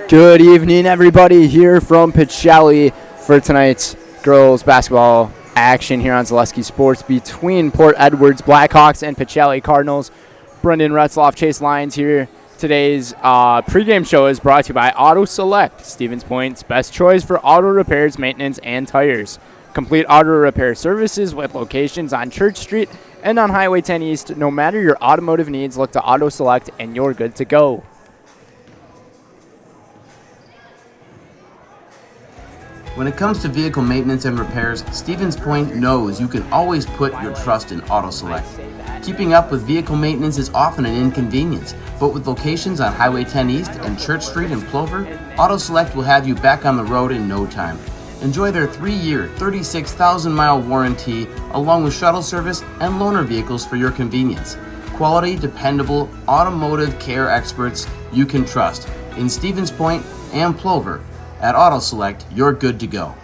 Good evening, everybody, here from Pacelli for tonight's girls basketball action here on Zaleski Sports between Port Edwards Blackhawks and Pacelli Cardinals. Brendan Retzloff, Chase Lyons here. Today's pregame show is brought to you by Auto Select, Stevens Point's best choice for auto repairs, maintenance, and tires. Complete auto repair services with locations on Church Street and on Highway 10 East. No matter your automotive needs, look to Auto Select and you're good to go. When it comes to vehicle maintenance and repairs, Stevens Point knows you can always put your trust in Auto Select. Keeping up with vehicle maintenance is often an inconvenience, but with locations on Highway 10 East and Church Street in Plover, Auto Select will have you back on the road in no time. Enjoy their 3-year, 36,000-mile warranty, along with shuttle service and loaner vehicles for your convenience. Quality, dependable, automotive care experts you can trust in Stevens Point and Plover. At Auto Select, you're good to go.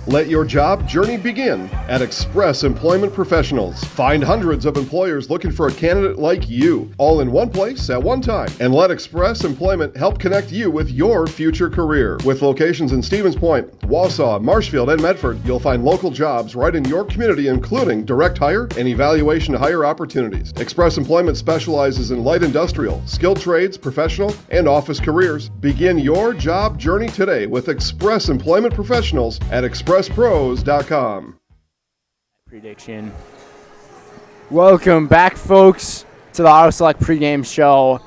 Let your job journey begin at Express Employment Professionals. Find hundreds of employers looking for a candidate like you, all in one place at one time. And let Express Employment help connect you with your future career. With locations in Stevens Point, Wausau, Marshfield, and Medford, you'll find local jobs right in your community, including direct hire and evaluation to hire opportunities. Express Employment specializes in light industrial, skilled trades, professional, and office careers. Begin your job journey today with Express Employment Professionals at expresspros.com. Prediction. Welcome back, folks, to the Auto Select pregame show.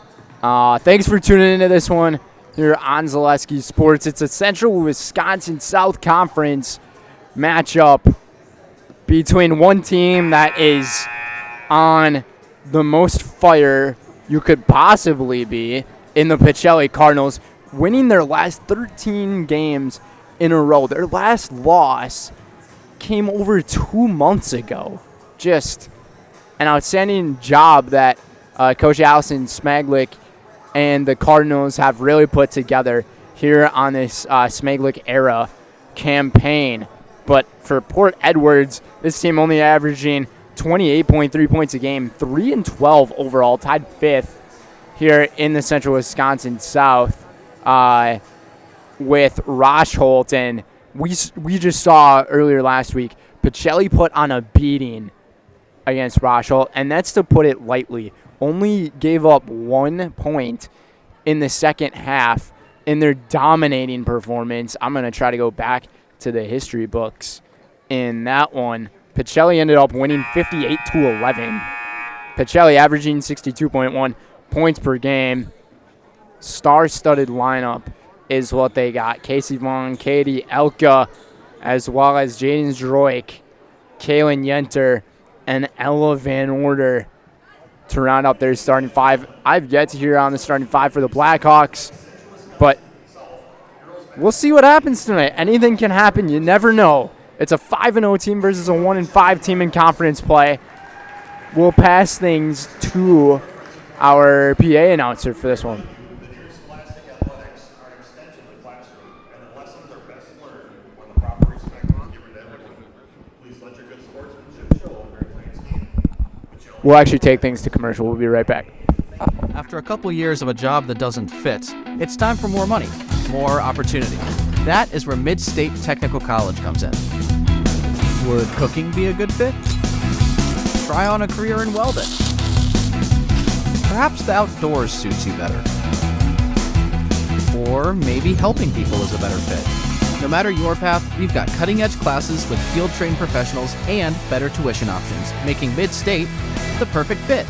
Thanks for tuning into this one here on Zaleski Sports. It's a Central Wisconsin South Conference matchup between one team that is on the most fire you could possibly be in the Pacelli Cardinals, winning their last 13 games in a row. Their last loss came over 2 months ago. Just an outstanding job that Coach Allison Smaglick and the Cardinals have really put together here on this Smaglick era campaign. But for Port Edwards, this team only averaging 28.3 points a game, 3-12 overall, tied 5th here in the Central Wisconsin South. With Rochholt, and we just saw earlier last week, Pacelli put on a beating against Rochholt, and that's to put it lightly. Only gave up 1 point in the second half in their dominating performance. I'm going to try to go back to the history books in that one. Pacelli ended up winning 58-11. Pacelli averaging 62.1 points per game. Star-studded lineup is what they got. Casey Vaughn, Katie Elka, as well as Jaden Zdroik, Kaylin Yenter, and Ella Van Order to round up their starting five. I've yet to hear on the starting five for the Blackhawks, but we'll see what happens tonight. Anything can happen. You never know. It's a 5-0 team versus a 1-5 team in conference play. We'll pass things to our PA announcer for this one. We'll actually take things to commercial. We'll be right back. After a couple years of a job that doesn't fit, it's time for more money, more opportunity. That is where Mid-State Technical College comes in. Would cooking be a good fit? Try on a career in welding. Perhaps the outdoors suits you better. Or maybe helping people is a better fit. No matter your path, we've got cutting-edge classes with field-trained professionals and better tuition options, making Mid-State the perfect fit.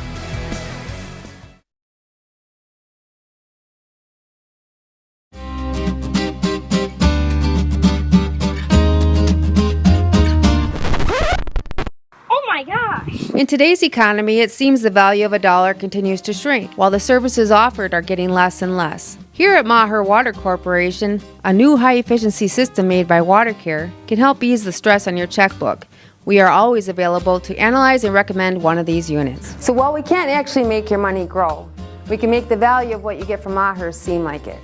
Oh my gosh! In today's economy, it seems the value of a dollar continues to shrink, while the services offered are getting less and less. Here at Maher Water Corporation, a new high-efficiency system made by WaterCare can help ease the stress on your checkbook. We are always available to analyze and recommend one of these units. So while we can't actually make your money grow, we can make the value of what you get from Maher seem like it.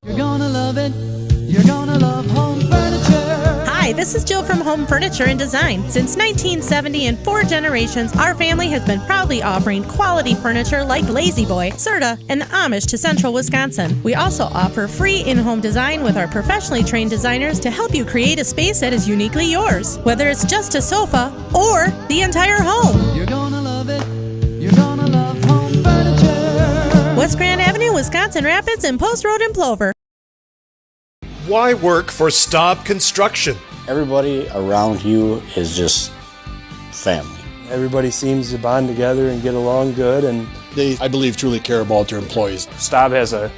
You're gonna love it. You're gonna love home furniture. Hi, Hi, this is Jill from Home Furniture and Design. Since 1970, in 4 generations, our family has been proudly offering quality furniture like Lazy Boy, Serta, and the Amish to Central Wisconsin. We also offer free in-home design with our professionally trained designers to help you create a space that is uniquely yours, whether it's just a sofa or the entire home. You're gonna love it. You're gonna love Home Furniture. West Grand Avenue, Wisconsin Rapids, and Post Road in Plover. Why work for Staub Construction? Everybody around you is just family. Everybody seems to bond together and get along good, and they, I believe, truly care about their employees. Staub has a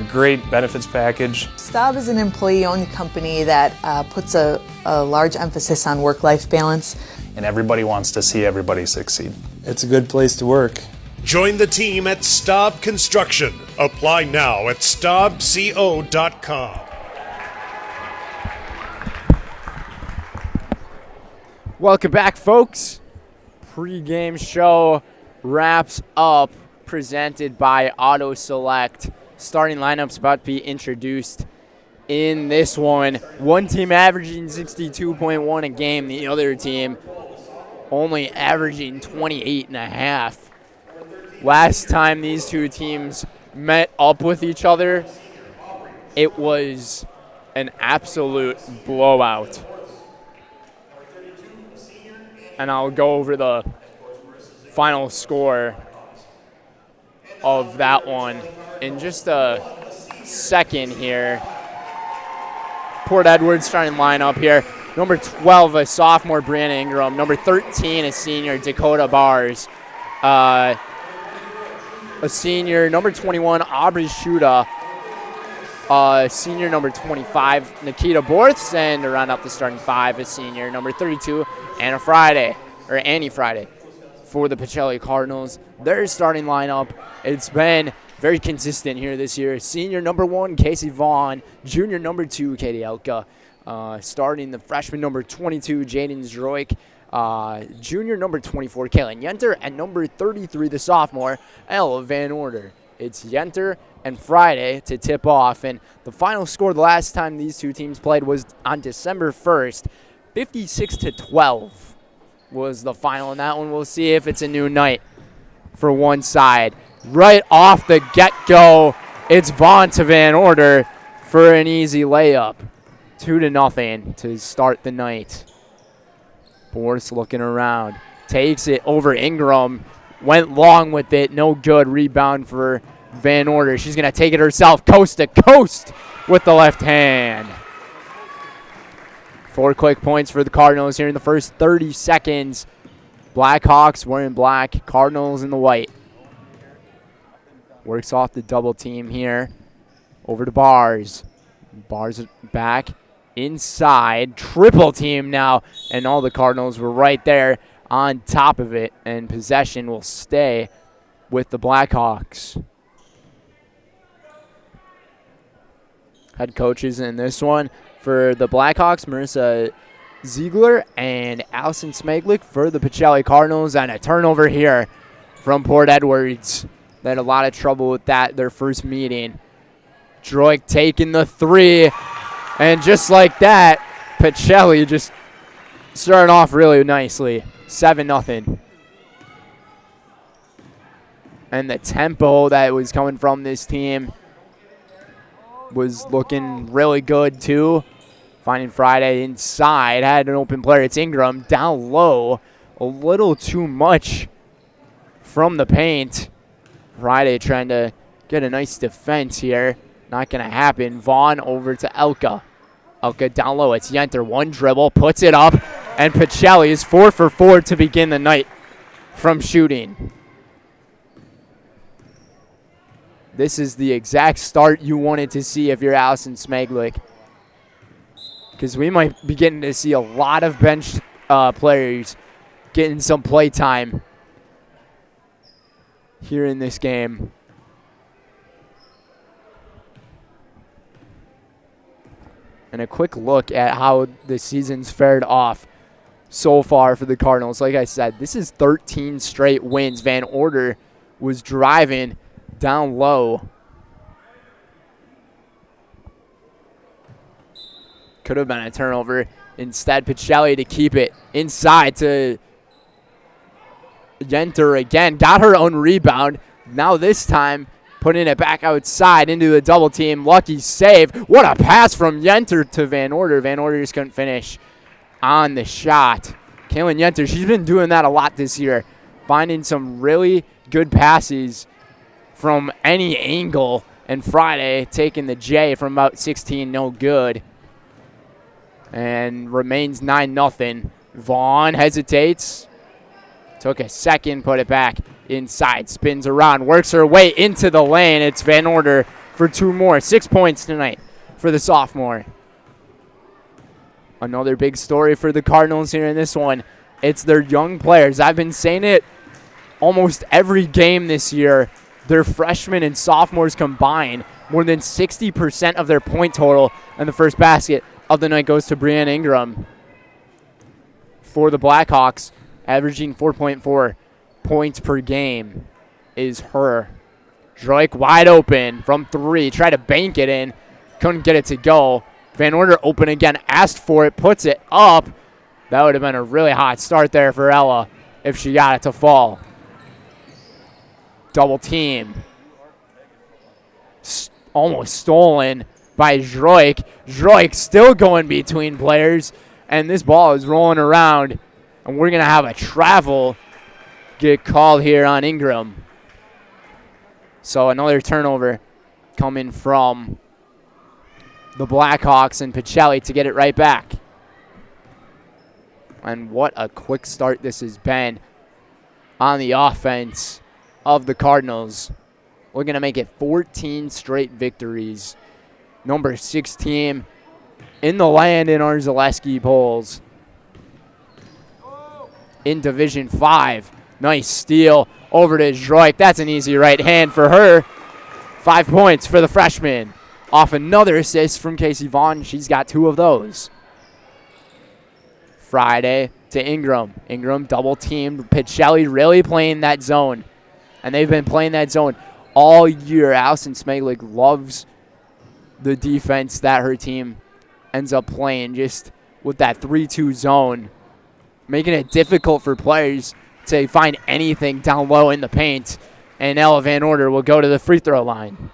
great benefits package. Staub is an employee-owned company that puts a large emphasis on work-life balance. And everybody wants to see everybody succeed. It's a good place to work. Join the team at Staub Construction. Apply now at staubco.com. Welcome back, folks. Pre-game show wraps up, presented by Auto Select. Starting lineups about to be introduced in this one. One team averaging 62.1 a game, the other team only averaging 28.5. Last time these two teams met up with each other, it was an absolute blowout. And I'll go over the final score of that one in just a second here. Port Edward starting lineup here. Number 12, a sophomore, Brianna Ingram. Number 13, a senior, Dakota Bars. A senior, number 21, Aubrey Shuda. Senior, number 25, Nikita Borths. And to round up the starting 5, a senior, number 32, Annie Friday for the Pacelli Cardinals. Their starting lineup, it's been very consistent here this year. Senior number 1, Casey Vaughn. Junior number 2, Katie Elka. Starting the freshman number 22, Jaden Zdroik. Junior number 24, Kaylin Yenter. And number 33, the sophomore, Ella Van Order. It's Yenter and Friday to tip off. And the final score the last time these two teams played was on December 1st. 56-12 was the final in that one. We'll see if it's a new night for one side. Right off the get-go, it's Vaughn to Van Order for an easy layup. 2-0 to start the night. Boris looking around. Takes it over Ingram. Went long with it. No good. Rebound for Van Order. She's going to take it herself coast to coast with the left hand. 4 quick points for the Cardinals here in the first 30 seconds. Blackhawks wearing black, Cardinals in the white. Works off the double team here. Over to Bars. Bars back inside. Triple team now. And all the Cardinals were right there on top of it. And possession will stay with the Blackhawks. Head coaches in this one for the Blackhawks, Marissa Ziegler and Allison Smeglik for the Pacelli Cardinals. And a turnover here from Port Edwards. They had a lot of trouble with that their first meeting. Droik taking the 3. And just like that, Pacelli just started off really nicely. 7-0. And the tempo that was coming from this team was looking really good too. Finding Friday inside. Had an open player. It's Ingram down low. A little too much from the paint. Friday trying to get a nice defense here. Not going to happen. Vaughn over to Elka. Elka down low. It's Yenter. One dribble. Puts it up. And Pacelli is 4 for 4 to begin the night from shooting. This is the exact start you wanted to see if you're Allison Smeglik. Because we might be getting to see a lot of bench players getting some play time here in this game. And a quick look at how the season's fared off so far for the Cardinals. Like I said, this is 13 straight wins. Van Order was driving down low. Could have been a turnover Instead, Pacelli to keep it inside to Yenter again. Got her own rebound. Now this time, putting it back outside into the double team. Lucky save. What a pass from Yenter to Van Order. Van Order just couldn't finish on the shot. Kaylin Yenter, she's been doing that a lot this year. Finding some really good passes from any angle. And Friday taking the J from about 16, no good. And remains 9-0. Vaughn hesitates. Took a second, put it back inside. Spins around, works her way into the lane. It's Van Order for 2 more. 6 points tonight for the sophomore. Another big story for the Cardinals here in this one. It's their young players. I've been saying it almost every game this year. Their freshmen and sophomores combined, more than 60% of their point total, and the first basket of the night goes to Brianna Ingram. For the Blackhawks, averaging 4.4 points per game is her. Droik wide open from 3, tried to bank it in, couldn't get it to go. Van Order open again, asked for it, puts it up. That would have been a really hot start there for Ella if she got it to fall. Double team. Almost stolen by Droik. Droik still going between players. And this ball is rolling around. And we're going to have a travel get called here on Ingram. So another turnover coming from the Blackhawks and Pacelli to get it right back. And what a quick start this has been on the offense of the Cardinals. We're going to make it 14 straight victories. Number 6 team in the land in our Zaleski polls. In Division 5. Nice steal over to Droik. That's an easy right hand for her. 5 points for the freshman. Off another assist from Casey Vaughn. She's got 2 of those. Friday to Ingram. Ingram double teamed. Pacelli really playing that zone. And they've been playing that zone all year. Allison Smeglik loves the defense that her team ends up playing, just with that 3-2 zone, making it difficult for players to find anything down low in the paint. And Ella Van Order will go to the free throw line.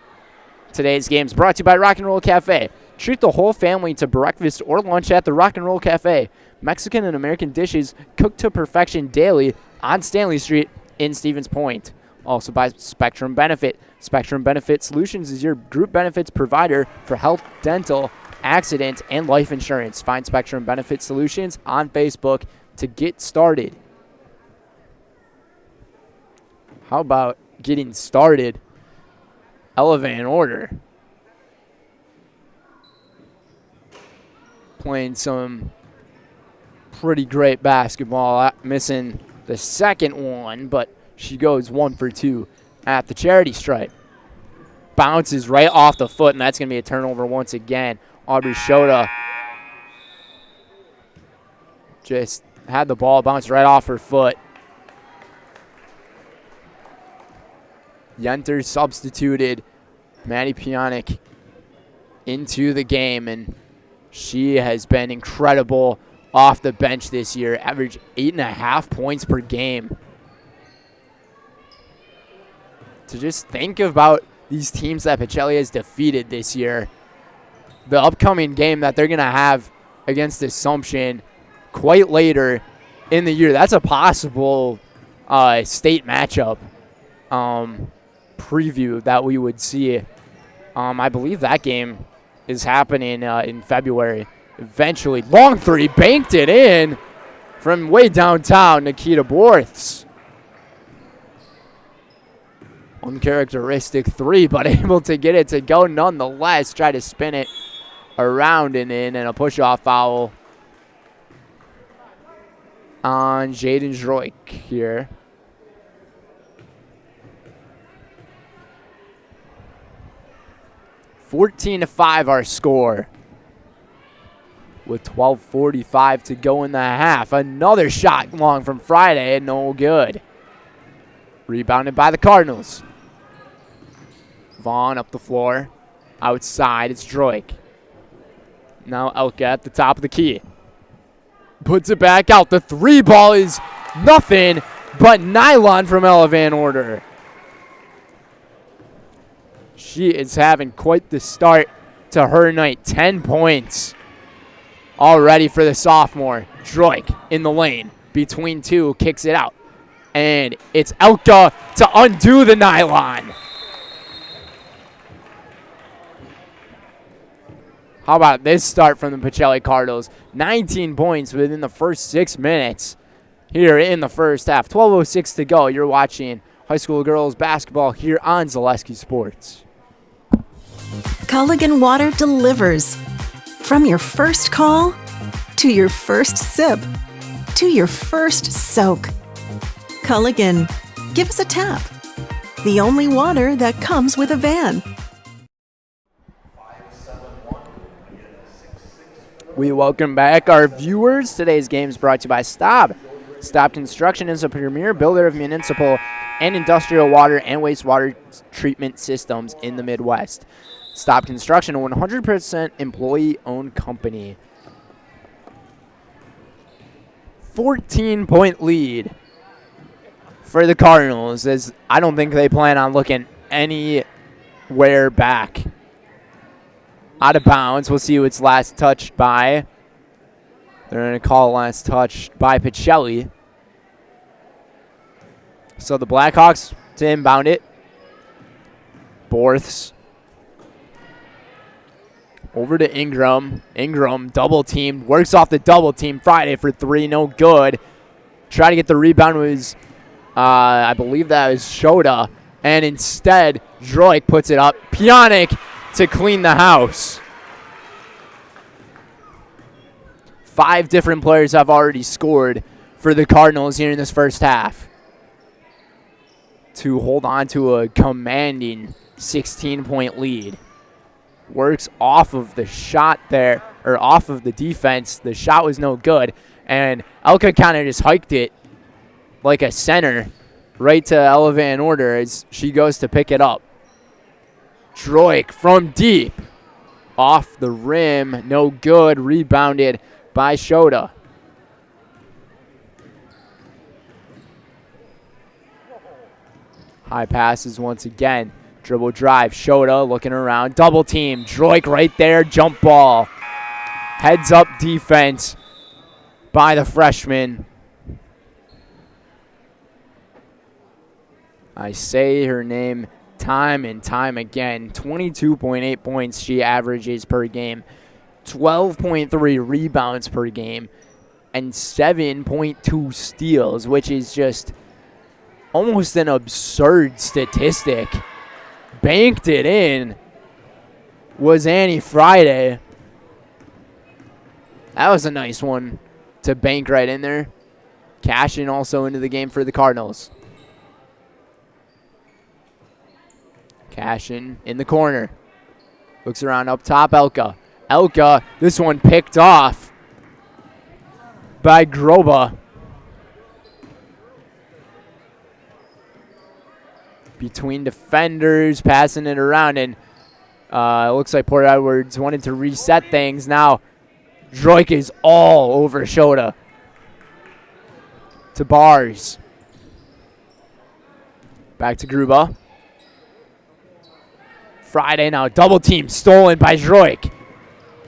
Today's game is brought to you by Rock and Roll Cafe. Treat the whole family to breakfast or lunch at the Rock and Roll Cafe. Mexican and American dishes cooked to perfection daily on Stanley Street in Stevens Point. Also by Spectrum Benefit. Spectrum Benefit Solutions is your group benefits provider for health, dental, accident, and life insurance. Find Spectrum Benefit Solutions on Facebook to get started. How about getting started? Ella Van Order playing some pretty great basketball, missing the second one, but she goes 1 for 2 at the charity stripe. Bounces right off the foot, and that's going to be a turnover once again. Aubrey Shota just had the ball bounce right off her foot. Yenter substituted Maddie Pionic into the game, and she has been incredible off the bench this year. Average 8.5 points per game. To just think about these teams that Pacelli has defeated this year. The upcoming game that they're going to have against Assumption quite later in the year. That's a possible state matchup preview that we would see. I believe that game is happening in February. Eventually, long 3, banked it in from way downtown, Nikita Borths. Uncharacteristic 3, but able to get it to go nonetheless. Try to spin it around and in, and a push-off foul on Jaden Droik here. (14-5) our score, with 12:45 to go in the half. Another shot long from Friday, no good. Rebounded by the Cardinals. Vaughn up the floor. Outside, it's Droik. Now Elka at the top of the key. puts it back out. The 3 ball is nothing but nylon from Ella Van Order. She is having quite the start to her night. 10 points already for the sophomore. Droik in the lane between 2, kicks it out. And it's Elka to undo the nylon. How about this start from the Pacelli Cardinals? 19 points within the first 6 minutes here in the first half. 12:06 to go. You're watching high school girls basketball here on Zaleski Sports. Culligan Water delivers. From your first call, to your first sip, to your first soak. Culligan, give us a tap. The only water that comes with a van. We welcome back our viewers. Today's game is brought to you by Staub. Staub Construction is a premier builder of municipal and industrial water and wastewater treatment systems in the Midwest. Staub Construction, a 100% employee-owned company. 14-point lead for the Cardinals, as I don't think they plan on looking anywhere back. Out of bounds. We'll see who it's last touched by. They're going to call last touched by Pacelli. So the Blackhawks to inbound it. Borths. Over to Ingram. Ingram double teamed. Works off the double team. Friday for 3. No good. Try to get the rebound was, I believe that was Shota. And instead, Droik puts it up. Pjanic to clean the house. 5 different players have already scored for the Cardinals here in this first half to hold on to a commanding 16-point lead. Works off of the shot there, or off of the defense. The shot was no good, and Elka kind of just hiked it like a center right to Ella Van Order as she goes to pick it up. Droik from deep. Off the rim. No good. Rebounded by Shota. High passes once again. Dribble drive. Shota looking around. Double team. Droik right there. Jump ball. Heads up defense by the freshman. I say her name time and time again. 22.8 points she averages per game, 12.3 rebounds per game, and 7.2 steals, which is just almost an absurd statistic. Banked it in was Annie Friday. That was a nice one to bank right in there. Cashing also into the game for the Cardinals. Cashin in the corner. Looks around up top, Elka. Elka, this one picked off by Groba. Between defenders, passing it around, and it looks like Port Edwards wanted to reset things. Now, Droik is all over Shota. To Bars. Back to Gruba. Friday now, double team stolen by Droik.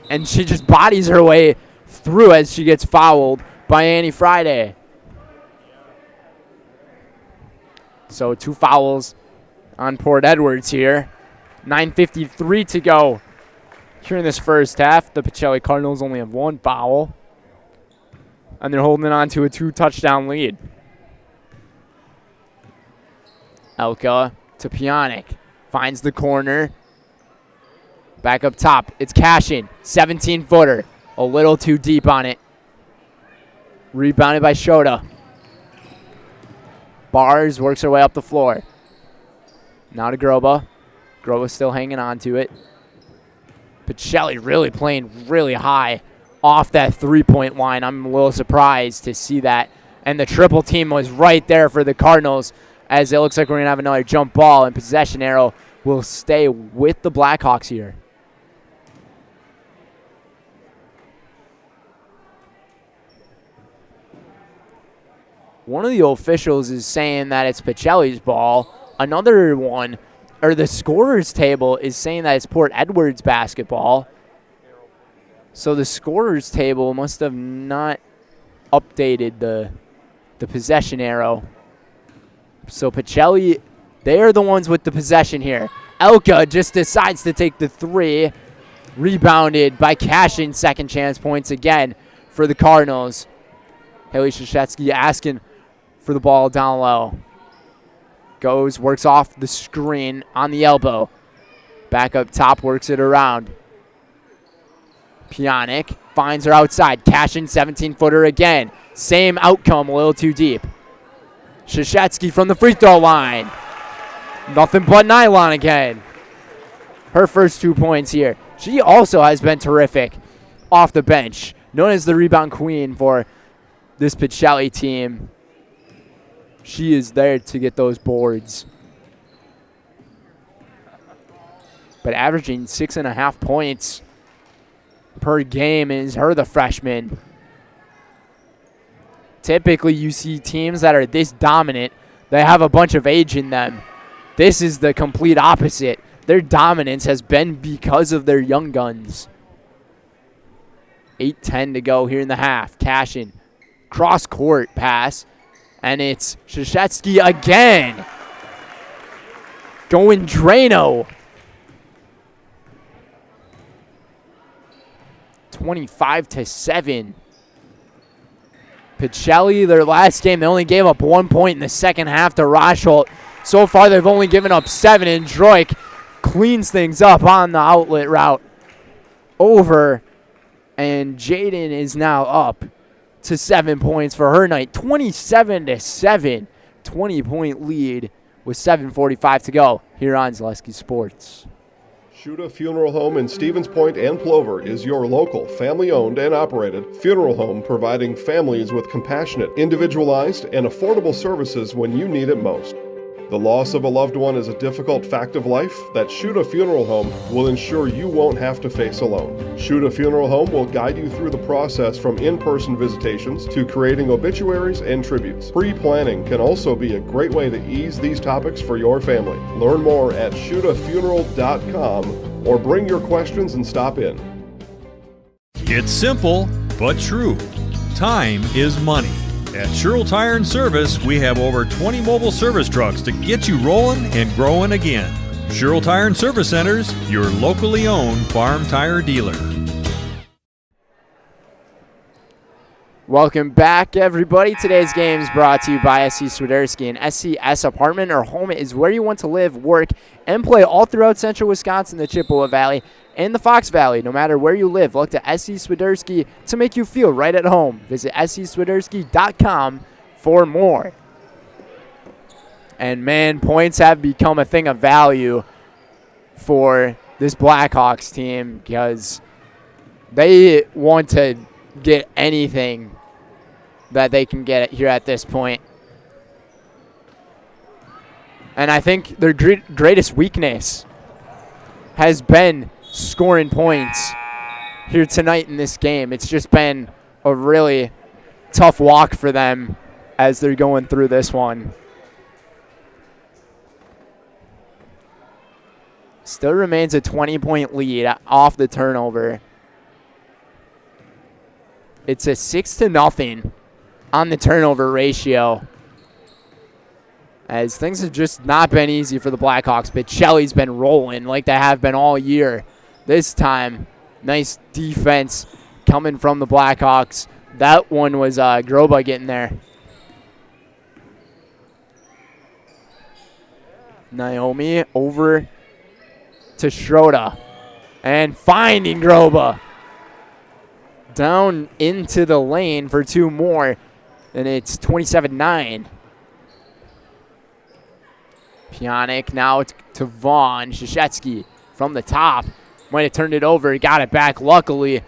And she just bodies her way through as she gets fouled by Annie Friday. So 2 fouls on Port Edwards here. 9:53 to go here in this first half. The Pacelli Cardinals only have 1 foul. And they're holding on to a 2-touchdown lead. Elka to Pjanic. Finds the corner. Back up top. It's Cashin. 17-footer. A little too deep on it. Rebounded by Shota. Bars works her way up the floor. Now to Groba. Groba still hanging on to it. Pacelli really playing really high off that 3-point line. I'm a little surprised to see that. And the triple team was right there for the Cardinals, as it looks like we're going to have another jump ball, and possession arrow will stay with the Blackhawks here. One of the officials is saying that it's Pacelli's ball. Another one, or the scorer's table, is saying that it's Port Edwards basketball. So the scorer's table must have not updated the possession arrow. So Pacelli, they are the ones with the possession here. Elka just decides to take the three. Rebounded by Cashin. Second chance points again for the Cardinals. Haley Krzyzewski asking for the ball down low. Goes, works off the screen on the elbow. Back up top, works it around. Pjanic finds her outside. Cashin, 17-footer again. Same outcome, a little too deep. Krzyzewski from the free throw line. Nothing but nylon again. Her first 2 points here. She also has been terrific off the bench. Known as the rebound queen for this Pacelli team. She is there to get those boards. But averaging 6.5 points per game is her, the freshman. Typically, you see teams that are this dominant, they have a bunch of age in them. This is the complete opposite. Their dominance has been because of their young guns. 8:10 to go here in the half. Cashin, cross-court pass, and it's Krzyzewski again. Going Drano. 25-7. Pacelli, their last game, they only gave up 1 point in the second half to Rosholt. So far, they've only given up 7, and Droik cleans things up on the outlet route over, and Jaden is now up to 7 points for her night. 27-7, 20-point lead with 7:45 to go here on Zaleski Sports. Shuda Funeral Home in Stevens Point and Plover is your local, family-owned and operated funeral home providing families with compassionate, individualized, and affordable services when you need it most. The loss of a loved one is a difficult fact of life that Shuda Funeral Home will ensure you won't have to face alone. Shuda Funeral Home will guide you through the process from in-person visitations to creating obituaries and tributes. Pre-planning can also be a great way to ease these topics for your family. Learn more at shudafuneral.com or bring your questions and stop in. It's simple but true. Time is money. At Sherrill Tire and Service, we have over 20 mobile service trucks to get you rolling and growing again. Sherrill Tire and Service Centers, your locally owned farm tire dealer. Welcome back, everybody. Today's game is brought to you by SC Swiderski. An SCS apartment or home is where you want to live, work, and play all throughout central Wisconsin, the Chippewa Valley, and the Fox Valley. No matter where you live, look to SC Swiderski to make you feel right at home. Visit scswiderski.com for more. And, man, points have become a thing of value for this Blackhawks team because they want to get anything that they can get here at this point. And I think their greatest weakness has been scoring points here tonight in this game. It's just been a really tough walk for them as they're going through this one. Still remains a 20-point lead off the turnover. It's a 6-0 on the turnover ratio, as things have just not been easy for the Blackhawks. But Pacelli's been rolling like they have been all year. This time, nice defense coming from the Blackhawks. That one was Groba getting there. Naomi over to Schroeder and finding Groba. Down into the lane for two more, and it's 27-9. Pjanic now to Vaughn. Krzyzewski from the top. Might have turned it over. He got it back. Luckily,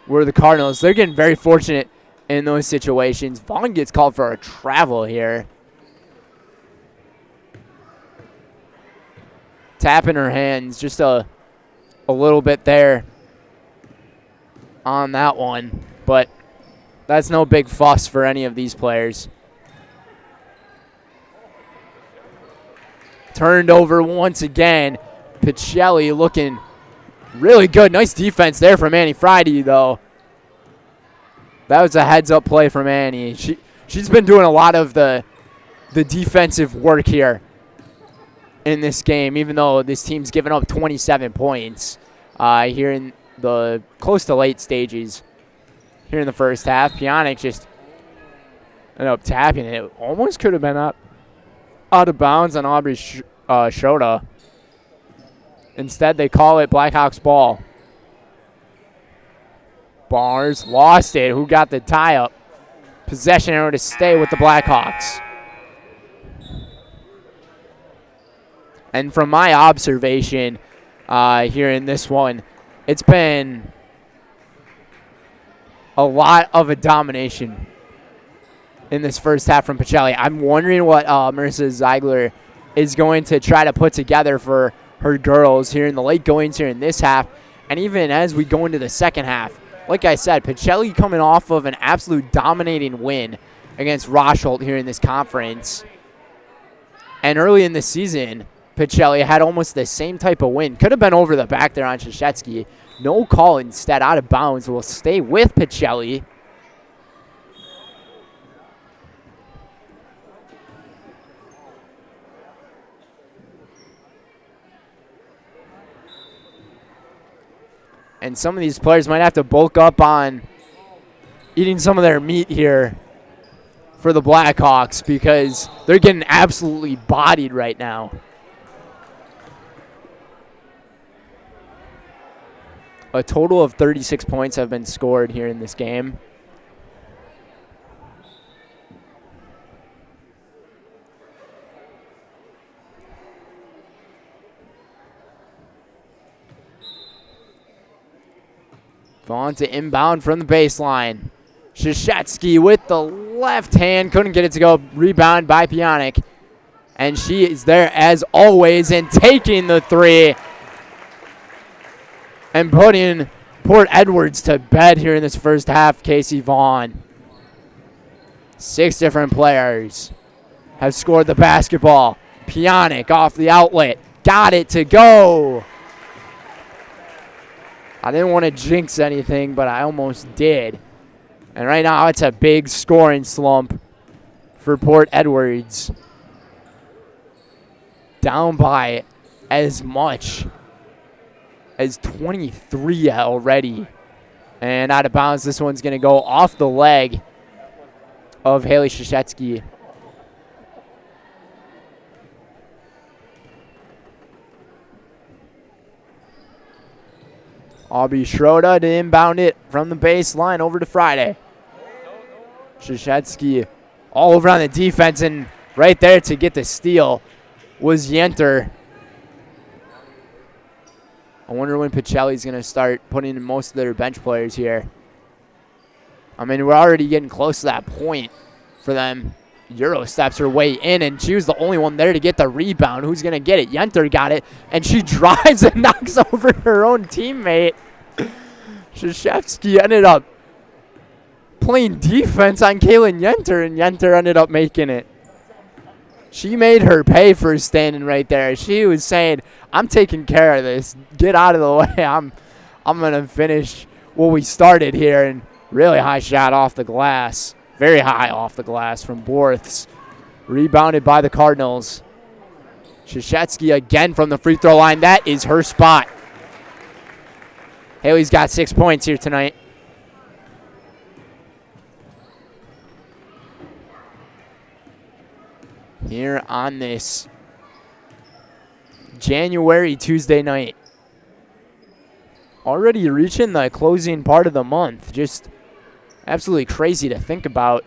were the Cardinals. They're getting very fortunate in those situations. Vaughn gets called for a travel here. Tapping her hands just a little bit there on that one, but that's no big fuss for any of these players. turned over once again. Pacelli looking really good. Nice defense there from Annie Friday, though. That was a heads-up play from Annie. She's been doing a lot of the defensive work here in this game, even though this team's given up 27 points here in the close to late stages here in the first half. Pionic just ended up tapping it. Almost could have been out of bounds on Aubrey Schroeder. Instead, they call it Blackhawks ball. Bars lost it. Who got the tie up? Possession arrow to stay with the Blackhawks. And from my observation here in this one, it's been a lot of a domination in this first half from Pacelli. I'm wondering what Marissa Ziegler is going to try to put together for her girls here in the late goings here in this half. And even as we go into the second half, like I said, Pacelli coming off of an absolute dominating win against Rosholt here in this conference. And early in the season, Pacelli had almost the same type of win. Could have been over the back there on Krzyzewski. No call, instead out of bounds. Will stay with Pacelli. And some of these players might have to bulk up on eating some of their meat here for the Blackhawks because they're getting absolutely bodied right now. A total of 36 points have been scored here in this game. Vaughn to inbound from the baseline. Krzyzewski with the left hand. Couldn't get it to go. Rebound by Pionic. And she is there as always and taking the three. And putting Port Edwards to bed here in this first half, Casey Vaughn. 6 different players have scored the basketball. Pionic off the outlet. Got it to go. I didn't want to jinx anything, but I almost did. And right now it's a big scoring slump for Port Edwards. Down by as much as 23 already. And out of bounds, this one's going to go off the leg of Haley Krzyzewski. Aubrey Schroeder to inbound it from the baseline over to Friday. Krzyzewski all over on the defense, and right there to get the steal was Yenter. I wonder when Pacelli's going to start putting in most of their bench players here. I mean, we're already getting close to that point for them. Euro steps her way in, and she was the only one there to get the rebound. Who's going to get it? Yenter got it, and she drives and knocks over her own teammate. Krzyzewski ended up playing defense on Kaylin Yenter, and Yenter ended up making it. She made her pay for standing right there. She was saying, I'm taking care of this. Get out of the way. I'm going to finish what we started here. And really high shot off the glass. Very high off the glass from Borths. Rebounded by the Cardinals. Krzyzewski again from the free throw line. That is her spot. Haley's got 6 points here tonight. Here on this January Tuesday night. Already reaching the closing part of the month. Just absolutely crazy to think about.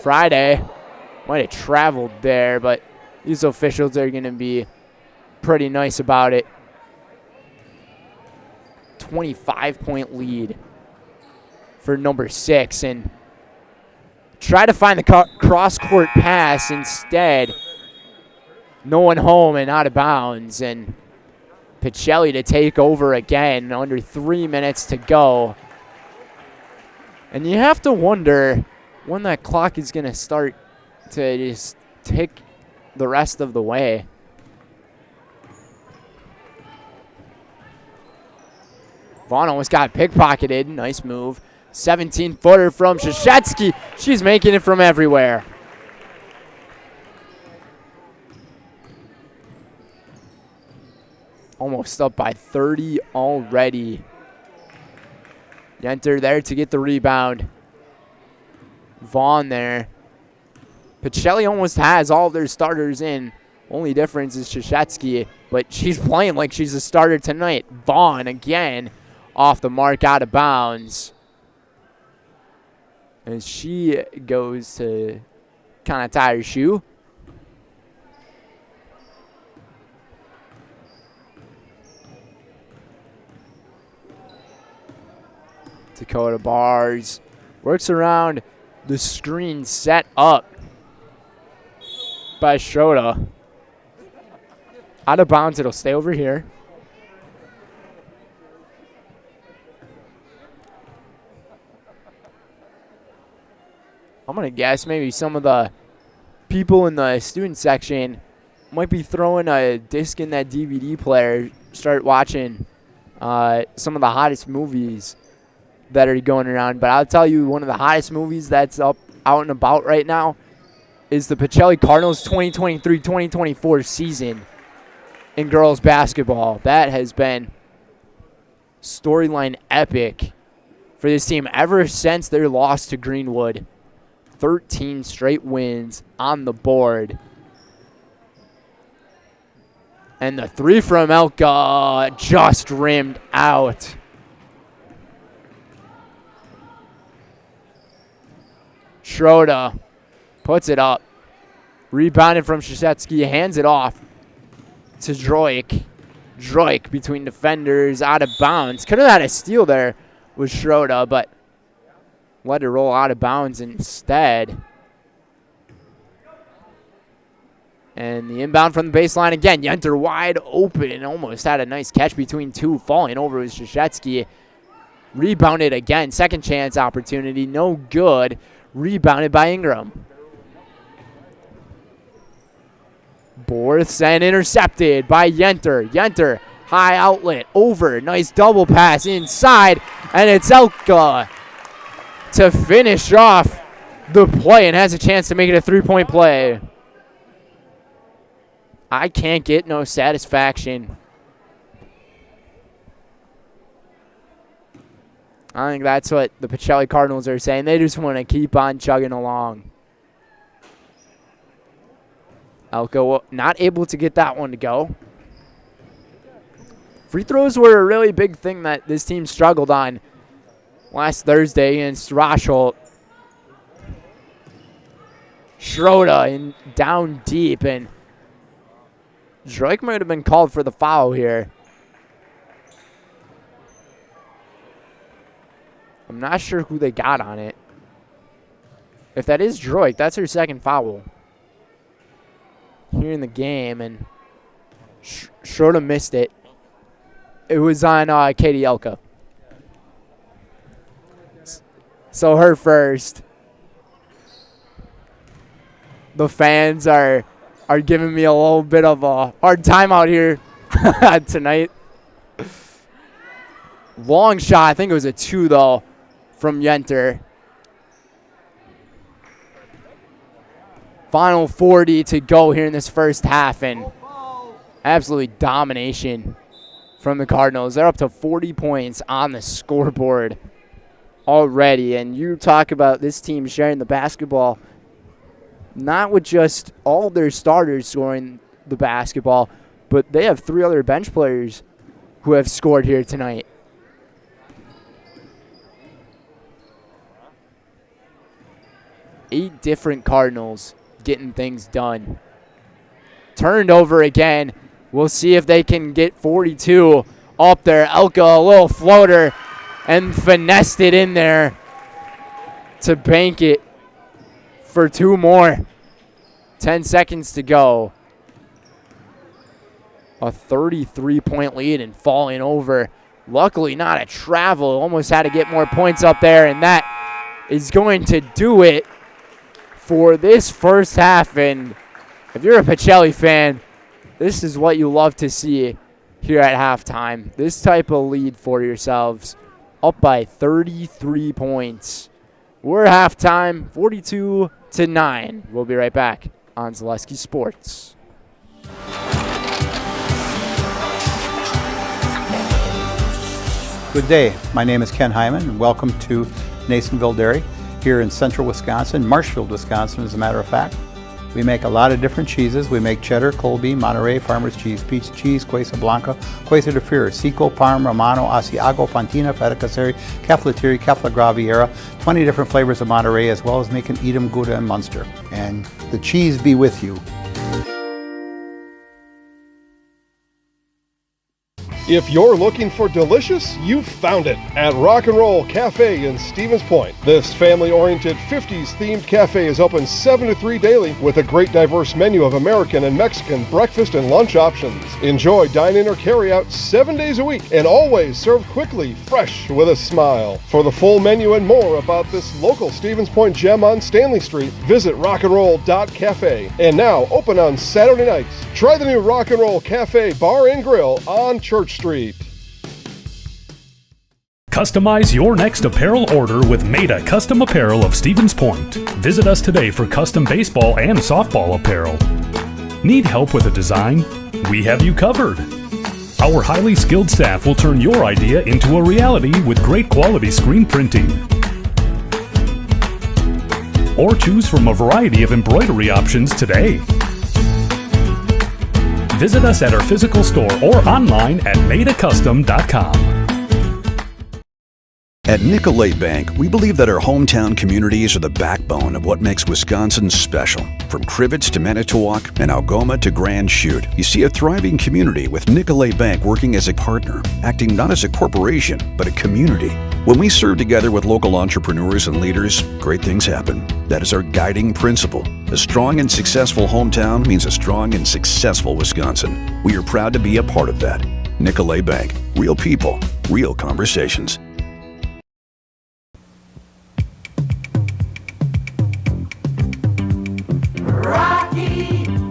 Friday might have traveled there, but these officials are going to be pretty nice about it. 25-point lead for number 6, and try to find the cross-court pass. Instead, no one home and out of bounds, and Pacelli to take over again. Under 3 minutes to go. And you have to wonder when that clock is going to start to just tick the rest of the way. Vaughn almost got pickpocketed. Nice move. 17-footer from Krzyzewski. She's making it from everywhere. Almost up by 30 already. Yenter there to get the rebound. Vaughn there. Pacelli almost has all of their starters in. Only difference is Krzyzewski, but she's playing like she's a starter tonight. Vaughn again off the mark, out of bounds. And she goes to kind of tie her shoe. Dakota Bars works around the screen set up by Schroeder. Out of bounds, it'll stay over here. I'm going to guess maybe some of the people in the student section might be throwing a disc in that DVD player, start watching some of the hottest movies that are going around. But I'll tell you, one of the hottest movies that's out and about right now is the Pacelli Cardinals 2023-2024 season in girls basketball. That has been storyline epic for this team ever since their loss to Greenwood. 13 straight wins on the board. And the three from Elka just rimmed out. Schroeder puts it up. Rebounded from Krzyzewski, hands it off to Droik. Droik between defenders, out of bounds. Could have had a steal there with Schroeder, but let it roll out of bounds instead. And the inbound from the baseline again. Yenter wide open. Almost had a nice catch between two. Falling over was Krzyzewski. Rebounded again. Second chance opportunity. No good. Rebounded by Ingram. Borth and intercepted by Yenter. Yenter, high outlet, over. Nice double pass inside. And it's Elka to finish off the play and has a chance to make it a three-point play. I can't get no satisfaction. I think that's what the Pacelli Cardinals are saying. They just want to keep on chugging along. Elko not able to get that one to go. Free throws were a really big thing that this team struggled on last Thursday against Rochel. Schroeder down deep, and Droik might have been called for the foul here. I'm not sure who they got on it. If that is Droik, that's her second foul here in the game, and Schroeder missed it. It was on Katie Elka. So her first. The fans are giving me a little bit of a hard time out here tonight. Long shot. I think it was a 2, though, from Yenter. Final 40 to go here in this first half, and absolutely domination from the Cardinals. They're up to 40 points on the scoreboard already, and you talk about this team sharing the basketball, not with just all their starters scoring the basketball, but they have 3 other bench players who have scored here tonight. Eight different Cardinals getting things done. Turned over again. We'll see if they can get 42 up there. Elka, a little floater, and finessed it in there to bank it for 2 more. 10 seconds to go. A 33-point lead and falling over. Luckily not a travel. Almost had to get more points up there, and that is going to do it for this first half. And If you're a Pacelli fan, this is what you love to see here at halftime. This type of lead for yourselves, up by 33 points. We're halftime, 42-9. We'll be right back on Zaleski Sports. Good day. My name is Ken Hyman, and welcome to Nasonville Dairy here in central Wisconsin, Marshfield, Wisconsin, as a matter of fact. We make a lot of different cheeses. We make cheddar, Colby, Monterey, Farmer's Cheese, Peach Cheese, Quesa Blanca, Quesa de Fear, Seco, Parm, Romano, Asiago, Fontina, Feta Caseri, Caflateri, Cafla Graviera, 20 different flavors of Monterey, as well as making Edam, Gouda, and Munster. And the cheese be with you. If you're looking for delicious, you've found it at Rock and Roll Cafe in Stevens Point. This family-oriented 50s themed cafe is open 7 to 3 daily with a great diverse menu of American and Mexican breakfast and lunch options. Enjoy dine-in or carry-out 7 days a week and always served quickly, fresh with a smile. For the full menu and more about this local Stevens Point gem on Stanley Street, visit rockandroll.cafe. And now open on Saturday nights. Try the new Rock and Roll Cafe Bar and Grill on Church Street. Customize your next apparel order with Maida Custom Apparel of Stevens Point. Visit us today for custom baseball and softball apparel. Need help with a design? We have you covered. Our highly skilled staff will turn your idea into a reality with great quality screen printing. Or choose from a variety of embroidery options today. Visit us at our physical store or online at maidacustom.com. At Nicolet Bank, we believe that our hometown communities are the backbone of what makes Wisconsin special. From Crivets to Manitowoc and Algoma to Grand Chute, you see a thriving community with Nicolet Bank working as a partner, acting not as a corporation, but a community. When we serve together with local entrepreneurs and leaders, great things happen. That is our guiding principle. A strong and successful hometown means a strong and successful Wisconsin. We are proud to be a part of that. Nicolet Bank. Real people, real conversations.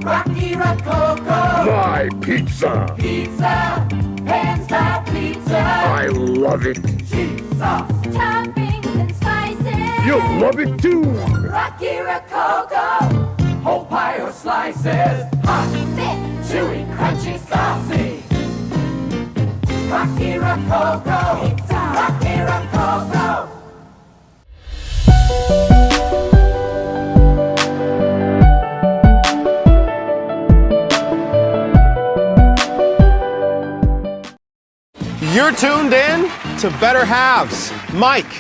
Rocky Rococo. My pizza. Pizza. Hand-style pizza. I love it. Cheese sauce. Toppings and slices. You'll love it too. Rocky Rococo. Whole pie or slices. Hot, thick, chewy, crunchy, saucy. Rocky Rococo. Pizza. Rocky Rococo. You're tuned in to Better Halves. Mike,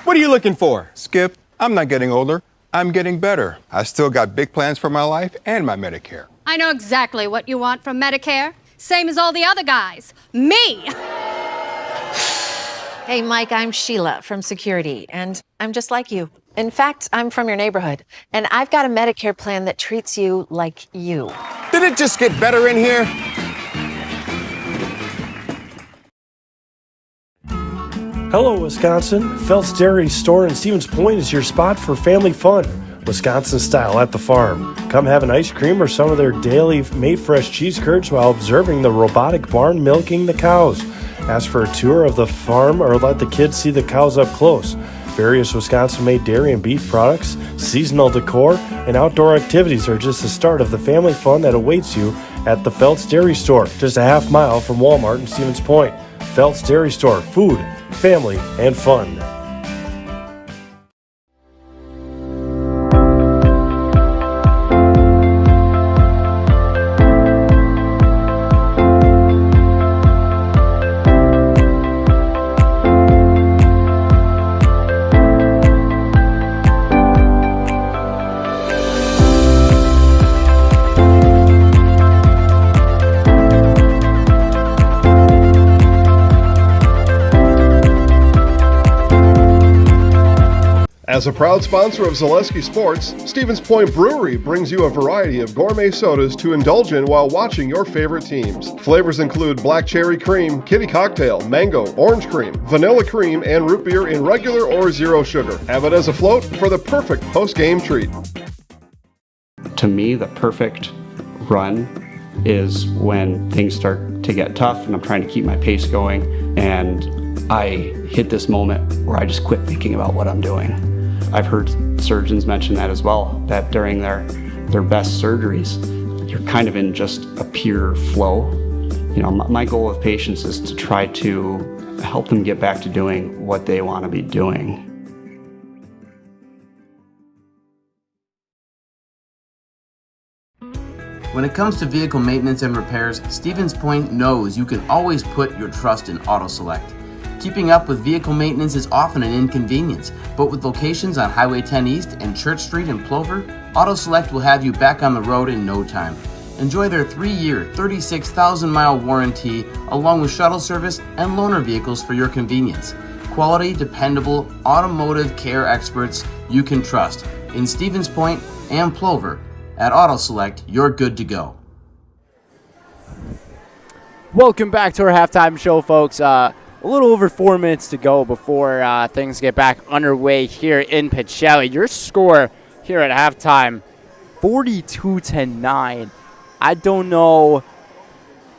what are you looking for? Skip, I'm not getting older. I'm getting better. I still got big plans for my life and my Medicare. I know exactly what you want from Medicare. Same as all the other guys. Me! Hey, Mike, I'm Sheila from Security, and I'm just like you. In fact, I'm from your neighborhood, and I've got a Medicare plan that treats you like you. Did it just get better in here? Hello, Wisconsin. Felt's Dairy Store in Stevens Point is your spot for family fun. Wisconsin style at the farm. Come have an ice cream or some of their daily made fresh cheese curds while observing the robotic barn milking the cows. Ask for a tour of the farm or let the kids see the cows up close. Various Wisconsin-made dairy and beef products, seasonal decor, and outdoor activities are just the start of the family fun that awaits you at the Felt's Dairy Store, just a half mile from Walmart in Stevens Point. Felt's Dairy Store, food, family, and fun. As a proud sponsor of Zaleski Sports, Stevens Point Brewery brings you a variety of gourmet sodas to indulge in while watching your favorite teams. Flavors include black cherry cream, kitty cocktail, mango, orange cream, vanilla cream, and root beer in regular or zero sugar. Have it as a float for the perfect post-game treat. To me, the perfect run is when things start to get tough and I'm trying to keep my pace going, and I hit this moment where I just quit thinking about what I'm doing. I've heard surgeons mention that as well, that during their best surgeries, you're kind of in just a pure flow. You know, my goal with patients is to try to help them get back to doing what they want to be doing. When it comes to vehicle maintenance and repairs, Stevens Point knows you can always put your trust in AutoSelect. Keeping up with vehicle maintenance is often an inconvenience, but with locations on Highway 10 East and Church Street in Plover, AutoSelect will have you back on the road in no time. Enjoy their 3-year, 36,000-mile warranty, along with shuttle service and loaner vehicles for your convenience. Quality, dependable, automotive care experts you can trust. In Stevens Point and Plover, at AutoSelect, you're good to go. Welcome back to our halftime show, folks. A little over 4 minutes to go before things get back underway here in Pacelli. Your score here at halftime, 42-9. I don't know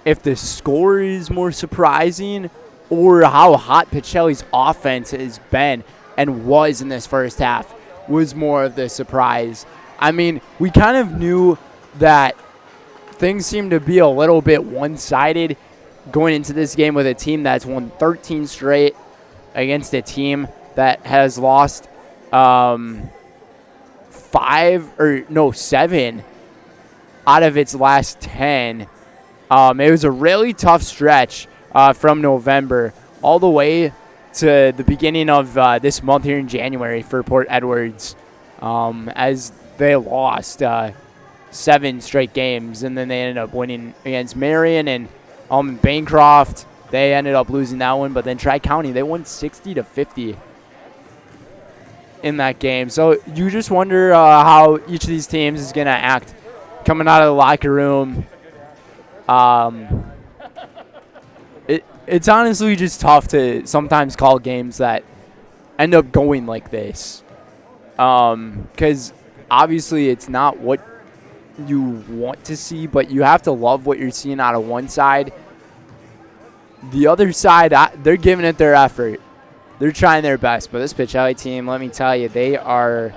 if the score is more surprising or how hot Pacelli's offense has been and was in this first half was more of the surprise. I mean, we kind of knew that things seemed to be a little bit one-sided going into this game with a team that's won 13 straight against a team that has lost 7 out of its last 10. It was a really tough stretch from November all the way to the beginning of this month here in January for Port Edwards, as they lost 7 straight games, and then they ended up winning against Marion and Bancroft. They ended up losing that one, but then Tri-County, they won 60-50 in that game. So you just wonder how each of these teams is going to act coming out of the locker room. It's honestly just tough to sometimes call games that end up going like this, because obviously it's not what you want to see, but you have to love what you're seeing out of one side. The other side, they're giving it their effort. They're trying their best. But this Pacelli team, let me tell you, they are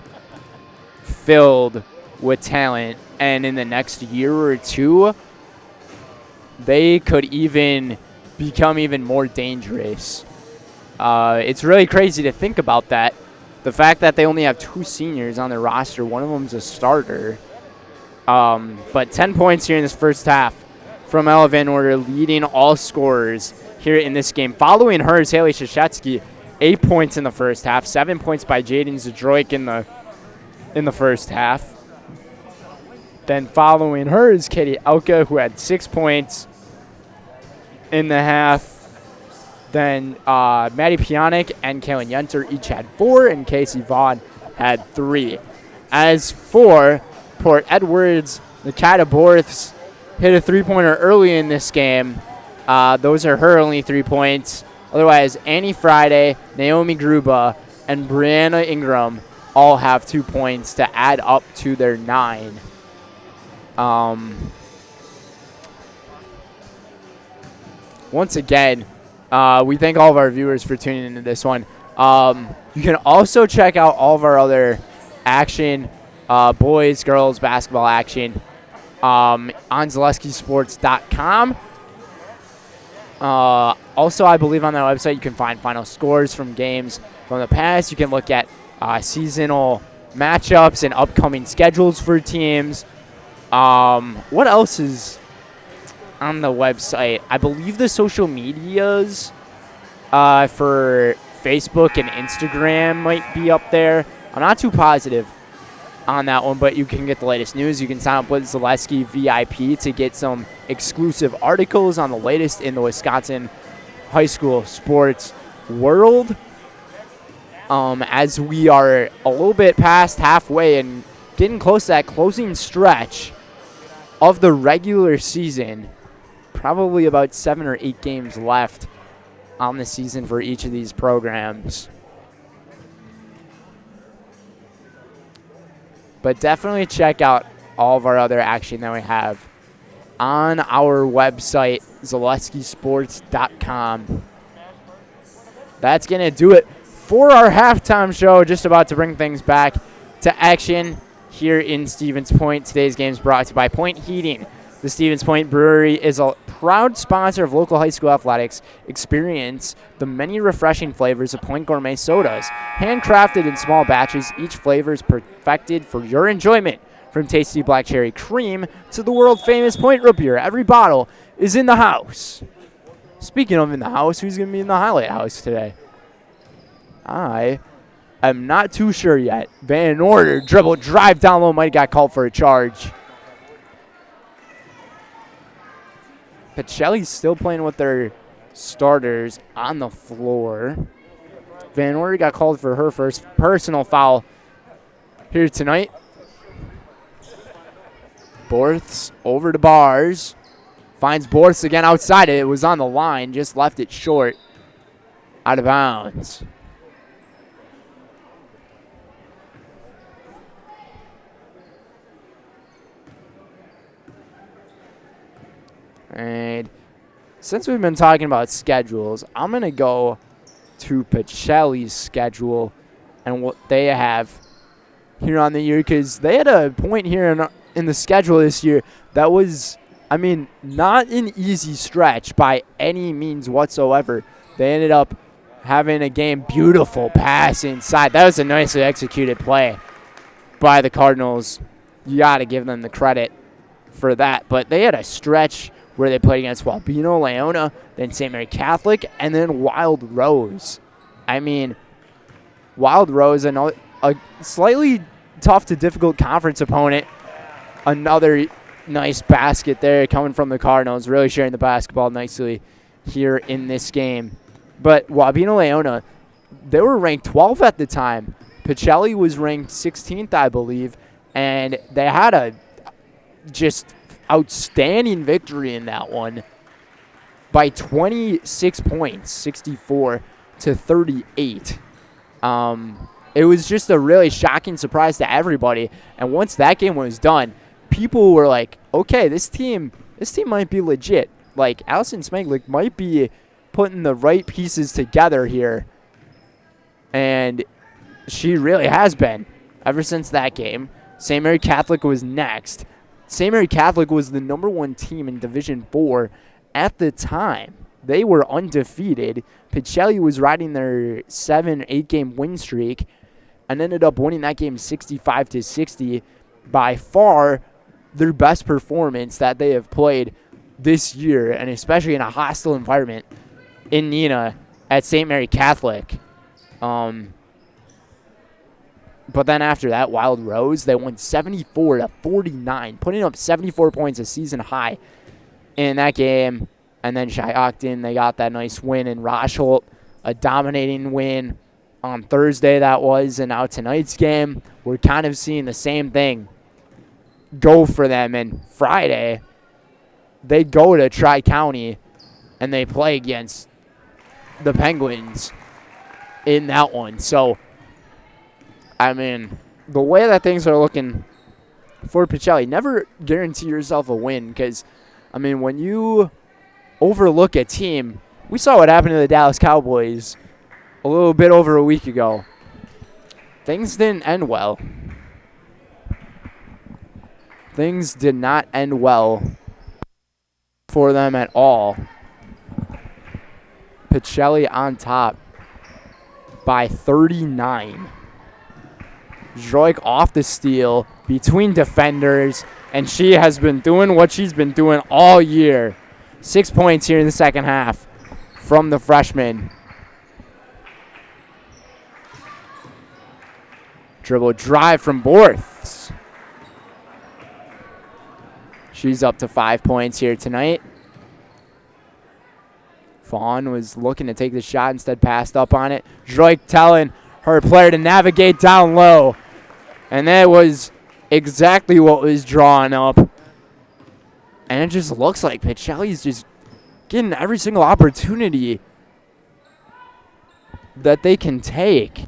filled with talent. And in the next year or two, they could even become even more dangerous. It's really crazy to think about that. The fact that they only have 2 seniors on their roster, one of them's a starter. But 10 points here in this first half from Ella Van Order, leading all scorers here in this game. Following her is Haley Shashetsky, 8 points in the first half, 7 points by Jaden Zadroik in the first half. Then following her is Katie Elka, who had 6 points in the half. Then Maddie Pionic and Kaylin Yenter each had 4, and Casey Vaughn had 3. As for Port Edwards, Nikita Borths hit a 3-pointer early in this game. Those are her only 3 points. Otherwise, Annie Friday, Naomi Gruba, and Brianna Ingram all have 2 points to add up to their 9. Once again, we thank all of our viewers for tuning into this one. You can also check out all of our other action, boys, girls, basketball action on ZaleskiSports.com. Also, I believe on that website you can find final scores from games from the past. You can look at seasonal matchups and upcoming schedules for teams. What else is on the website? I believe the social medias for Facebook and Instagram might be up there. I'm not too positive on that one, but you can get the latest news. You can sign up with Zaleski VIP to get some exclusive articles on the latest in the Wisconsin high school sports world. As we are a little bit past halfway and getting close to that closing stretch of the regular season, probably about 7 or 8 games left on the season for each of these programs. But definitely check out all of our other action that we have on our website, ZaleskiSports.com. That's going to do it for our halftime show. Just about to bring things back to action here in Stevens Point. Today's game is brought to you by Point Heating. The Stevens Point Brewery is a proud sponsor of local high school athletics. Experience the many refreshing flavors of Point Gourmet sodas. Handcrafted in small batches, each flavor is perfected for your enjoyment. From tasty black cherry cream to the world-famous Point Root Beer, every bottle is in the house. Speaking of in the house, who's going to be in the highlight house today? I am not too sure yet. Van Order, dribble, drive down low, might have got called for a charge. Pacelli's still playing with their starters on the floor. Van Order got called for her first personal foul here tonight. Borths over to Bars. Finds Borths again outside it. It was on the line, just left it short. Out of bounds. And since we've been talking about schedules, I'm going to go to Pacelli's schedule and what they have here on the year, because they had a point here in the schedule this year that was, I mean, not an easy stretch by any means whatsoever. They ended up having a game, beautiful pass inside. That was a nicely executed play by the Cardinals. You got to give them the credit for that. But they had a stretch where they played against Wabeno, Leona, then St. Mary Catholic, and then Wild Rose. I mean, Wild Rose, a slightly tough to difficult conference opponent. Another nice basket there coming from the Cardinals, really sharing the basketball nicely here in this game. But Wabeno, Leona, they were ranked 12th at the time. Pacelli was ranked 16th, I believe, and they had a just outstanding victory in that one by 26 points, 64-38. It was just a really shocking surprise to everybody. And once that game was done, people were like, okay, this team might be legit. Like, Allison Smeglik might be putting the right pieces together here. And she really has been ever since that game. St. Mary Catholic was next. St. Mary Catholic was the #1 team in Division IV at the time. They were undefeated. Pacelli was riding their 7-8 game win streak and ended up winning that game 65-60. By far their best performance that they have played this year, and especially in a hostile environment in Neenah at St. Mary Catholic. But then after that, Wild Rose, they won 74-49, putting up 74 points, a season high in that game. And then Shiocton, they got that nice win in Rosholt, a dominating win on Thursday that was. And now tonight's game, we're kind of seeing the same thing go for them. And Friday, they go to Tri-County and they play against the Penguins in that one. So, I mean, the way that things are looking for Pacelli, never guarantee yourself a win, because, I mean, when you overlook a team, we saw what happened to the Dallas Cowboys a little bit over a week ago. Things didn't end well. Things did not end well for them at all. Pacelli on top by 39. Droik off the steal between defenders, and she has been doing what she's been doing all year. 6 points here in the second half from the freshman. Dribble drive from Borths. She's up to 5 points here tonight. Vaughn was looking to take the shot, instead passed up on it. Droik telling her player to navigate down low. And that was exactly what was drawn up. And it just looks like Pacelli's just getting every single opportunity that they can take.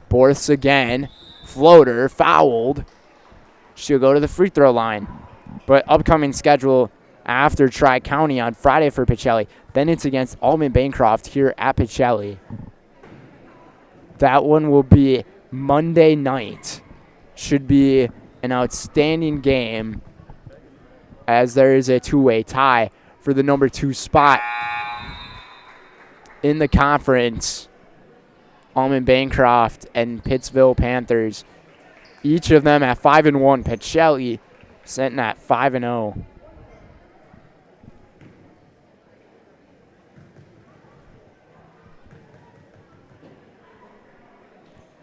Borths again. Floater, fouled. she'll go to the free throw line. But upcoming schedule after Tri-County on Friday for Pacelli. Then it's against Alton Bancroft here at Pacelli. That one will be Monday night. Should be an outstanding game as there is a two-way tie for the number 2 spot in the conference. Alton Bancroft and Pittsville Panthers, each of them at 5-1. Pacelli sitting at 5-0.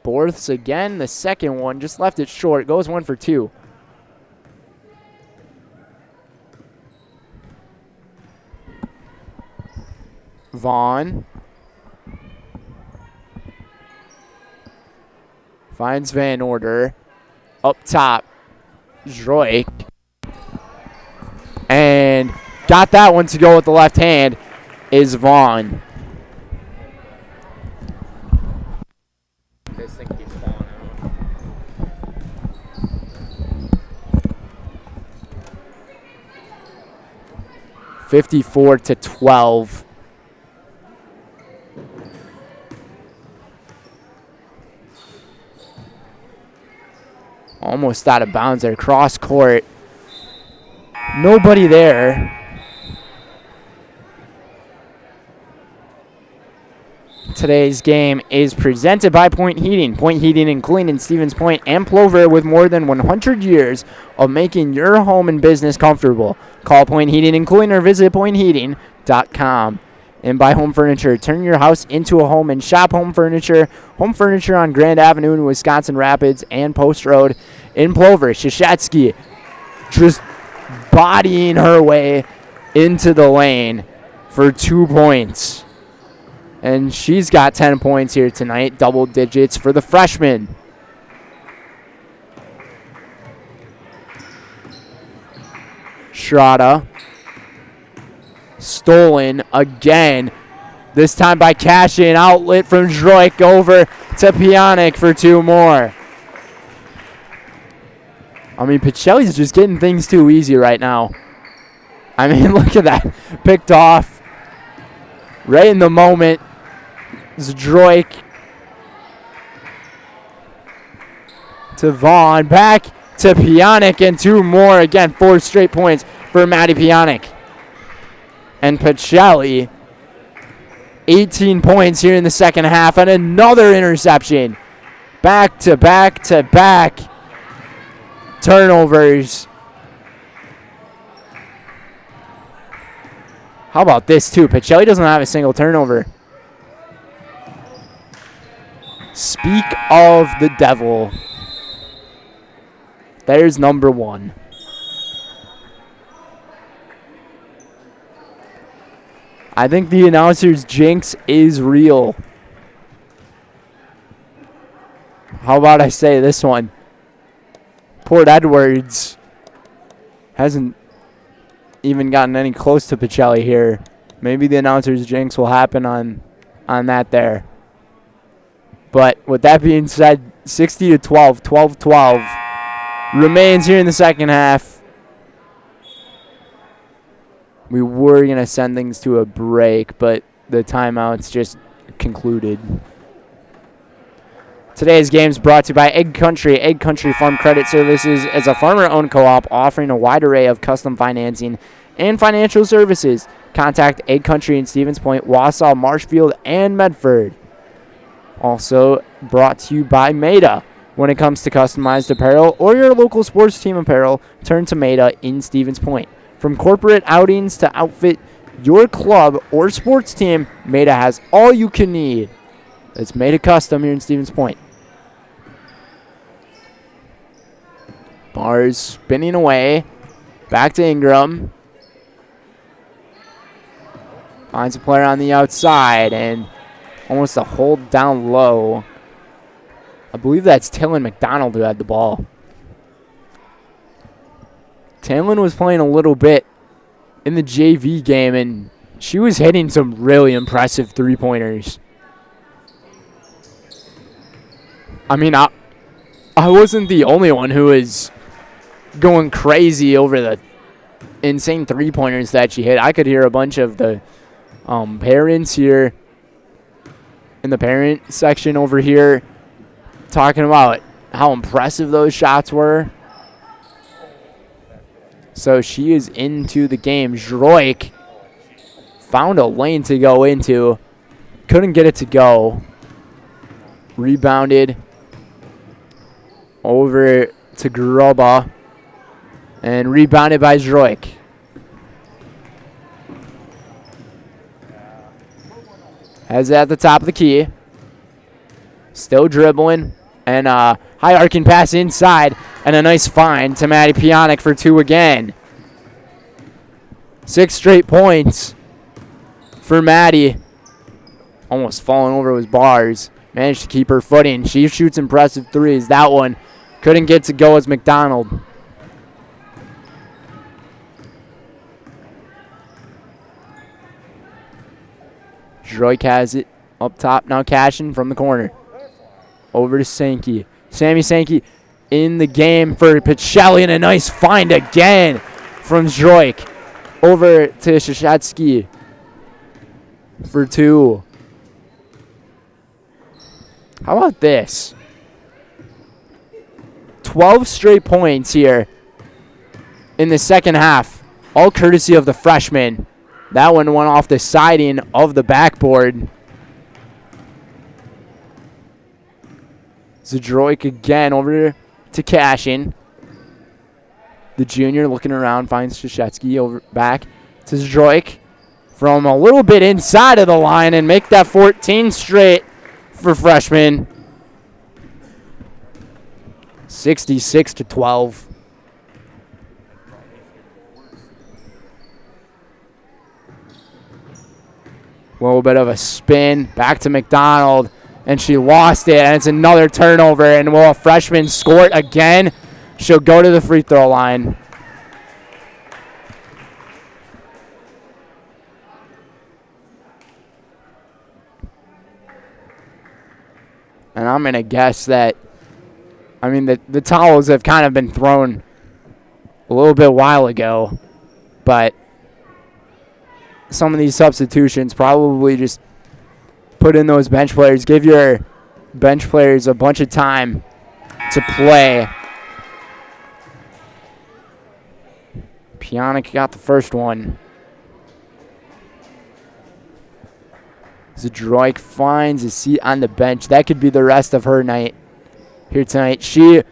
Borths again, the second one, just left it short. Goes 1 for 2. Vaughn finds Van Order. Up top, Droik. And got that one to go with the left hand is Vaughn. This thing keeps falling out. (54-12). Almost out of bounds there. Cross court. Nobody there. Today's game is presented by Point Heating. Point Heating and Cooling in Stevens Point and Plover, with more than 100 years of making your home and business comfortable. Call Point Heating and Cooling or visit pointheating.com. And by Home Furniture. Turn your house into a home and shop Home Furniture. Home Furniture on Grand Avenue in Wisconsin Rapids and Post Road in Plover. Shashetsky just bodying her way into the lane for 2 points. And she's got 10 points here tonight, double digits for the freshman. Schroeder. Stolen again. This time by Cashin. Outlet from Droik over to Pionic for 2 more. I mean, Pacelli's just getting things too easy right now. I mean, look at that. Picked off right in the moment. Zdroik to Vaughn. Back to Pionic and 2 more. Again, 4 straight points for Maddie Pionic. And Pacelli, 18 points here in the second half and another interception. Back to back to back turnovers. How about this too? Pacelli doesn't have a single turnover. Speak of the devil. There's number 1. I think the announcer's jinx is real. How about I say this one? Port Edwards hasn't even gotten any close to Pacelli here. Maybe the announcer's jinx will happen on that there. But with that being said, 60-12, 12-12 remains here in the second half. We were going to send things to a break, but the timeouts just concluded. Today's game is brought to you by Egg Country. Egg Country Farm Credit Services is a farmer-owned co-op offering a wide array of custom financing and financial services. Contact Egg Country in Stevens Point, Wausau, Marshfield, and Medford. Also brought to you by Maida. When it comes to customized apparel or your local sports team apparel, turn to Maida in Stevens Point. From corporate outings to outfit your club or sports team, Maida has all you can need. It's Maida Custom here in Stevens Point. Bars spinning away. Back to Ingram. Finds a player on the outside and almost a hold down low. I believe that's Tillin McDonald who had the ball. Tamlin was playing a little bit in the JV game, and she was hitting some really impressive three-pointers. I mean, I wasn't the only one who was going crazy over the insane three-pointers that she hit. I could hear a bunch of the parents here in the parent section over here talking about how impressive those shots were. So she is into the game. Droik found a lane to go into. Couldn't get it to go. Rebounded over to Groba. And rebounded by Droik. Has it at the top of the key. Still dribbling. And a high arcing pass inside. And a nice find to Maddie Pionik for 2 again. 6 straight points for Maddie. Almost falling over his bars. Managed to keep her footing. She shoots impressive threes. That one couldn't get to go as McDonald. Droik has it up top. Now Cashin from the corner. Over to Sankey. Sammy Sankey in the game for Pacelli, and a nice find again from Droik. Over to Shashatsky for 2. How about this? 12 straight points here in the second half. All courtesy of the freshman. That one went off the siding of the backboard. Zadroik again over to Cashin. The junior looking around, finds Shashetsky over back to Zadroik from a little bit inside of the line and make that 14 straight for freshman. 66-12. A little bit of a spin back to McDonald, and she lost it, and it's another turnover, and will a freshman score it again? She'll go to the free throw line. And I'm going to guess that, I mean, the towels have kind of been thrown a little bit while ago, but some of these substitutions probably just put in those bench players. Give your bench players a bunch of time to play. Pionik got the first one. Zadroik finds a seat on the bench. That could be the rest of her night here tonight. She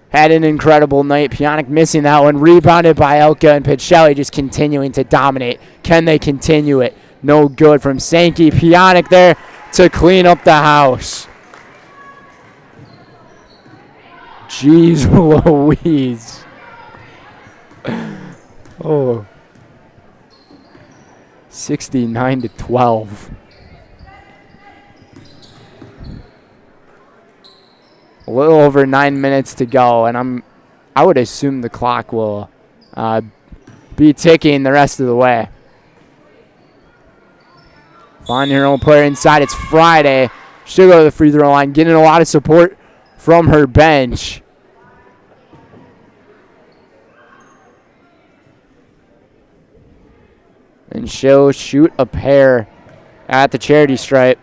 had an incredible night. Pionik missing that one. Rebounded by Elka, and Pacelli just continuing to dominate. Can they continue it? No good from Sankey. Pionik there to clean up the house. Jeez Louise. Oh. 69-12. A little over 9 minutes to go, and I would assume the clock will be ticking the rest of the way. Finding her own player inside. It's Friday. She'll go to the free throw line, getting a lot of support from her bench. And she'll shoot a pair at the charity stripe.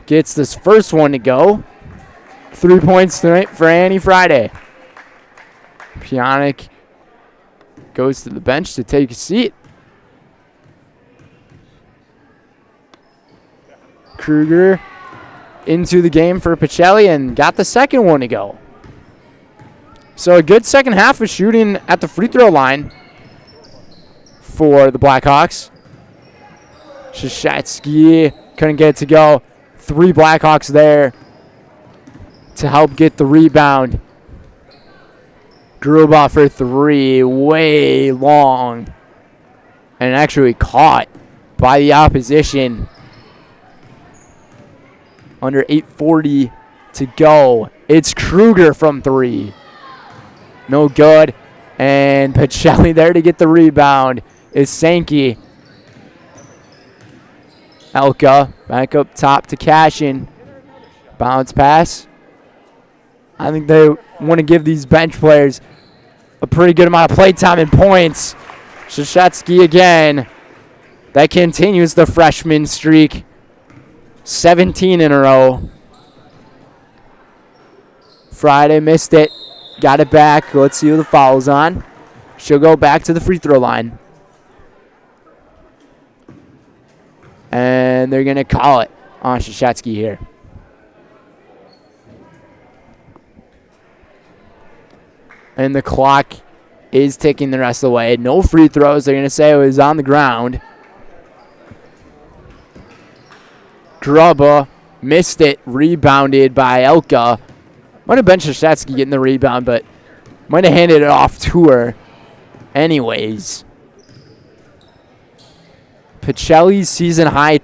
Gets this first one to go. 3 points tonight for Annie Friday. Pionik goes to the bench to take a seat. Kruger into the game for Pacelli and got the second one to go. So a good second half of shooting at the free throw line for the Blackhawks. Shashatsky couldn't get it to go. 3 Blackhawks there to help get the rebound. Gruba for 3, way long. And actually caught by the opposition. Under 8:40 to go. It's Kruger from 3. No good. And Pacelli there to get the rebound is Sankey. Elka back up top to Cashin. Bounce pass. I think they want to give these bench players a pretty good amount of play time and points. Shashetsky again. That continues the freshman streak. 17 in a row. Friday missed it. Got it back. Let's see who the foul's on. She'll go back to the free throw line. And they're going to call it on Shashetsky here. And the clock is ticking the rest of the way. No free throws. They're going to say it was on the ground. Grubba missed it. Rebounded by Elka. Might have been Shashetsky getting the rebound, but might have handed it off to her. Anyways. Pacelli's season high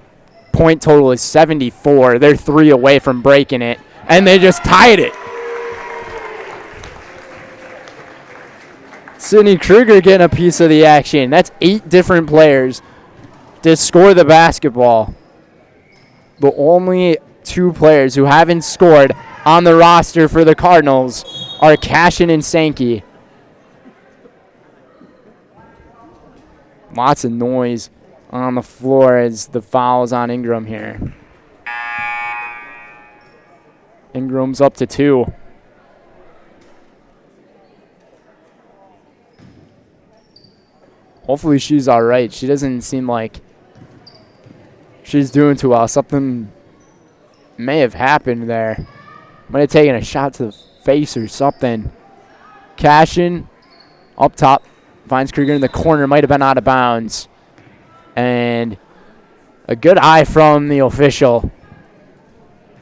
point total is 74. They're 3 away from breaking it. And they just tied it. Sydney Kruger getting a piece of the action. That's 8 different players to score the basketball. The only 2 players who haven't scored on the roster for the Cardinals are Cashin and Sankey. Lots of noise on the floor as the foul's on Ingram here. Ingram's up to 2. Hopefully she's all right. She doesn't seem like she's doing too well. Something may have happened there. Might have taken a shot to the face or something. Cashin up top. Finds Krieger in the corner. Might have been out of bounds. And a good eye from the official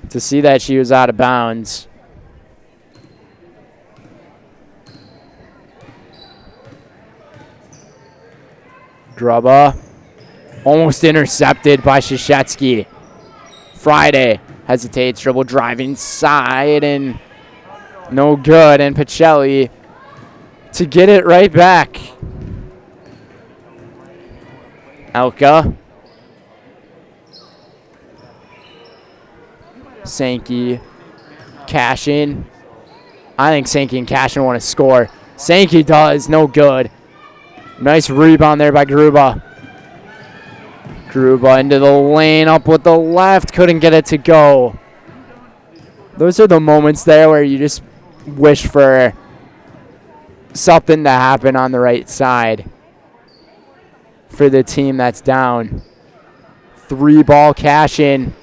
to see that she was out of bounds. Grubba almost intercepted by Shashetsky. Friday hesitates, dribble drive inside, and no good. And Pacelli to get it right back. Elka. Sankey. Cashin. I think Sankey and Cashin want to score. Sankey does, no good. Nice rebound there by Gruba. Gruba into the lane, up with the left. Couldn't get it to go. Those are the moments there where you just wish for something to happen on the right side for the team that's down. 3-ball cash in.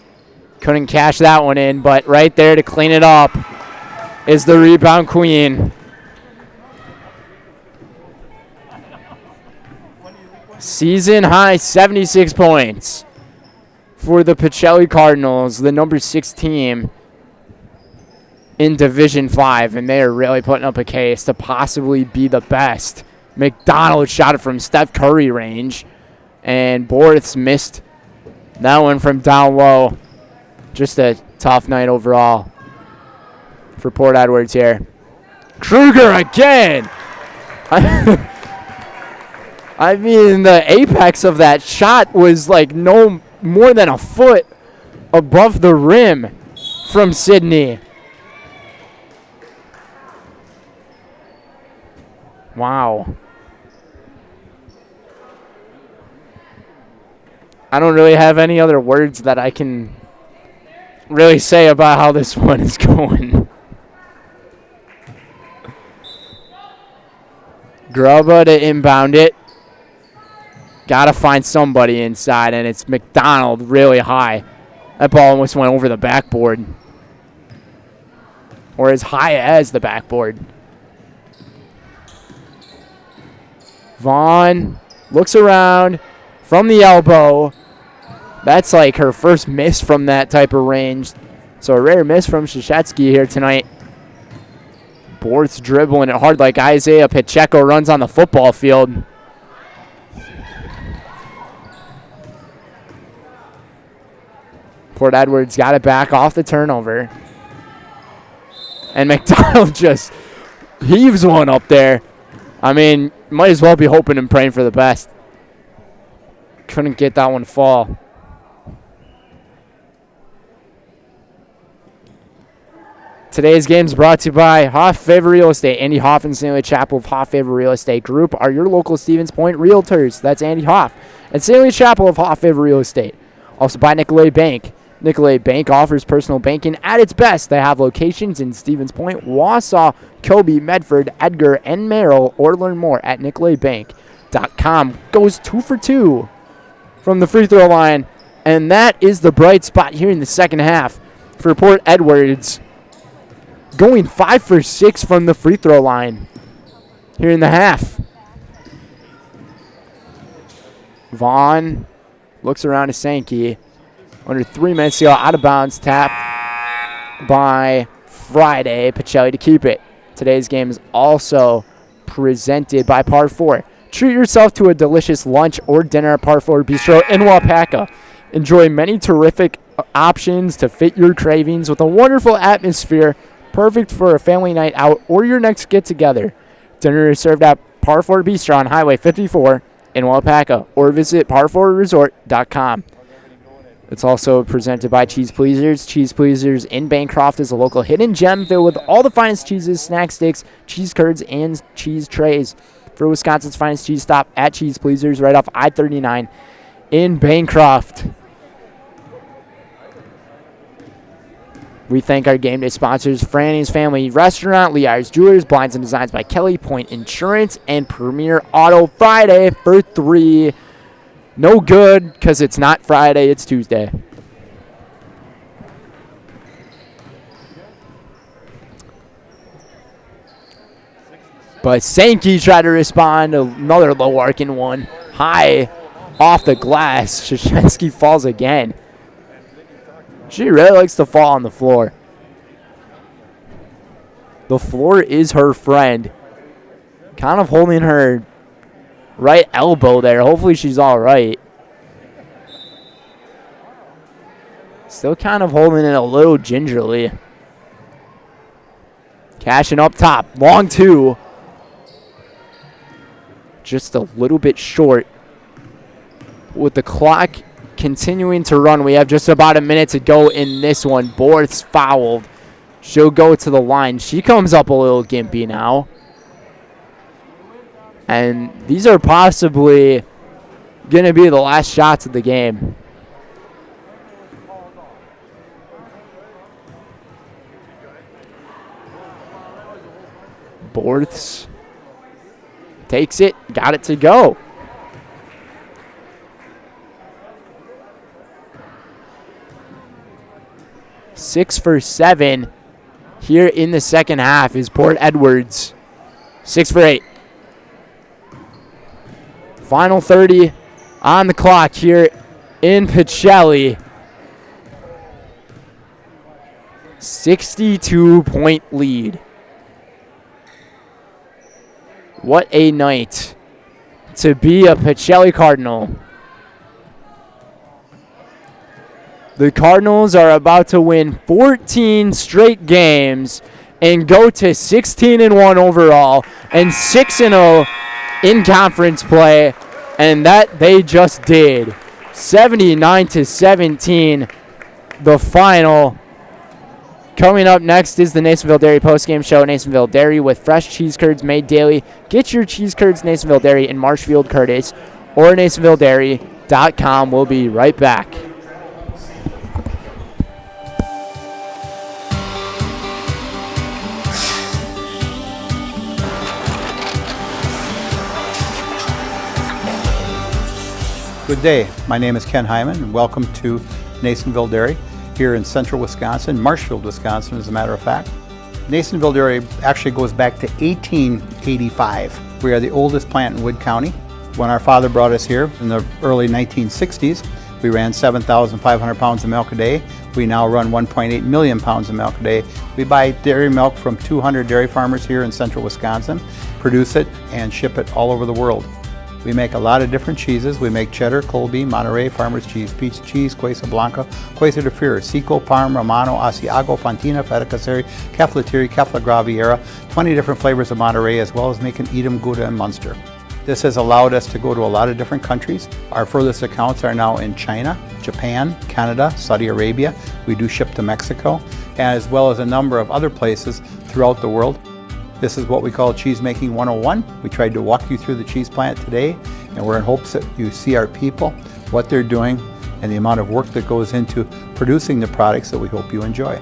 Couldn't cash that one in, but right there to clean it up is the rebound queen. Season high 76 points for the Pacelli Cardinals, the number 6 team in Division 5, and they are really putting up a case to possibly be the best. McDonald shot it from Steph Curry range, and Boris missed that one from down low. Just a tough night overall for Port Edwards here. Kruger again! I mean, the apex of that shot was like no more than a foot above the rim from Sydney. Wow. I don't really have any other words that I can really say about how this one is going. Grubba to inbound it. Got to find somebody inside, and it's McDonald really high. That ball almost went over the backboard. Or as high as the backboard. Vaughn looks around from the elbow. That's like her first miss from that type of range. So a rare miss from Shashetsky here tonight. Bort's dribbling it hard like Isaiah Pacheco runs on the football field. Port Edwards got it back off the turnover. And McDonald just heaves one up there. I mean, might as well be hoping and praying for the best. Couldn't get that one fall. Today's game is brought to you by Hoff Favor Real Estate. Andy Hoff and Stanley Chapel of Hoff Favor Real Estate Group are your local Stevens Point realtors. That's Andy Hoff and Stanley Chapel of Hoff Favor Real Estate. Also by Nicolay Bank. Nicolay Bank offers personal banking at its best. They have locations in Stevens Point, Wausau, Kobe, Medford, Edgar, and Merrill. Or learn more at nicolaybank.com. Goes 2 for 2 from the free throw line. And that is the bright spot here in the second half for Port Edwards. Going 5 for 6 from the free throw line here in the half. Vaughn looks around to Sankey. Under 3 minutes to go, out of bounds, tap by Friday. Pacelli to keep it. Today's game is also presented by Par 4. Treat yourself to a delicious lunch or dinner at Par 4 Bistro in Wapaka. Enjoy many terrific options to fit your cravings with a wonderful atmosphere, perfect for a family night out or your next get-together. Dinner is served at Par 4 Bistro on Highway 54 in Wapaka, or visit par4resort.com. It's also presented by Cheese Pleasers. Cheese Pleasers in Bancroft is a local hidden gem filled with all the finest cheeses, snack sticks, cheese curds, and cheese trays. For Wisconsin's finest cheese, stop at Cheese Pleasers right off I-39 in Bancroft. We thank our game day sponsors, Franny's Family Restaurant, Lear's Jewelers, Blinds and Designs by Kelly, Point Insurance, and Premier Auto. Friday for 3. No good, because it's not Friday, it's Tuesday. But Sankey tried to respond. Another low arcing one. High off the glass. Shashensky falls again. She really likes to fall on the floor. The floor is her friend. Kind of holding her right elbow there. Hopefully she's all right. Still kind of holding it a little gingerly. Cashing up top. Long 2. Just a little bit short. With the clock continuing to run, we have just about a minute to go in this one. Borth's fouled. She'll go to the line. She comes up a little gimpy now. And these are possibly going to be the last shots of the game. Borth's takes it, got it to go. Six for 7 here in the second half is Port Edwards. 6 for 8. Final 30 on the clock here in Pacelli. 62-point lead. What a night to be a Pacelli Cardinal. The Cardinals are about to win 14 straight games and go to 16-1 overall and 6-0 in conference play, and that they just did. 79-17, the final. Coming up next is the Nasonville Dairy postgame show. Nasonville Dairy with fresh cheese curds made daily. Get your cheese curds Nasonville Dairy in Marshfield, Curtis, or NasonvilleDairy.com. We'll be right back. Good day. My name is Ken Hyman, and welcome to Nasonville Dairy here in central Wisconsin, Marshfield, Wisconsin, as a matter of fact. Nasonville Dairy actually goes back to 1885. We are the oldest plant in Wood County. When our father brought us here in the early 1960s, we ran 7,500 pounds of milk a day. We now run 1.8 million pounds of milk a day. We buy dairy milk from 200 dairy farmers here in central Wisconsin, produce it, and ship it all over the world. We make a lot of different cheeses. We make cheddar, Colby, Monterey, Farmer's Cheese, Peach Cheese, Quesa Blanca, Quesa de Fir, Seco, Parm, Romano, Asiago, Fontina, Feta Caseri, Caflatiri, Cafla Graviera, 20 different flavors of Monterey, as well as making Edam, Gouda, and Munster. This has allowed us to go to a lot of different countries. Our furthest accounts are now in China, Japan, Canada, Saudi Arabia. We do ship to Mexico. as well as a number of other places throughout the world. This is what we call Cheese Making 101. We tried to walk you through the cheese plant today, and we're in hopes that you see our people, what they're doing, and the amount of work that goes into producing the products that we hope you enjoy.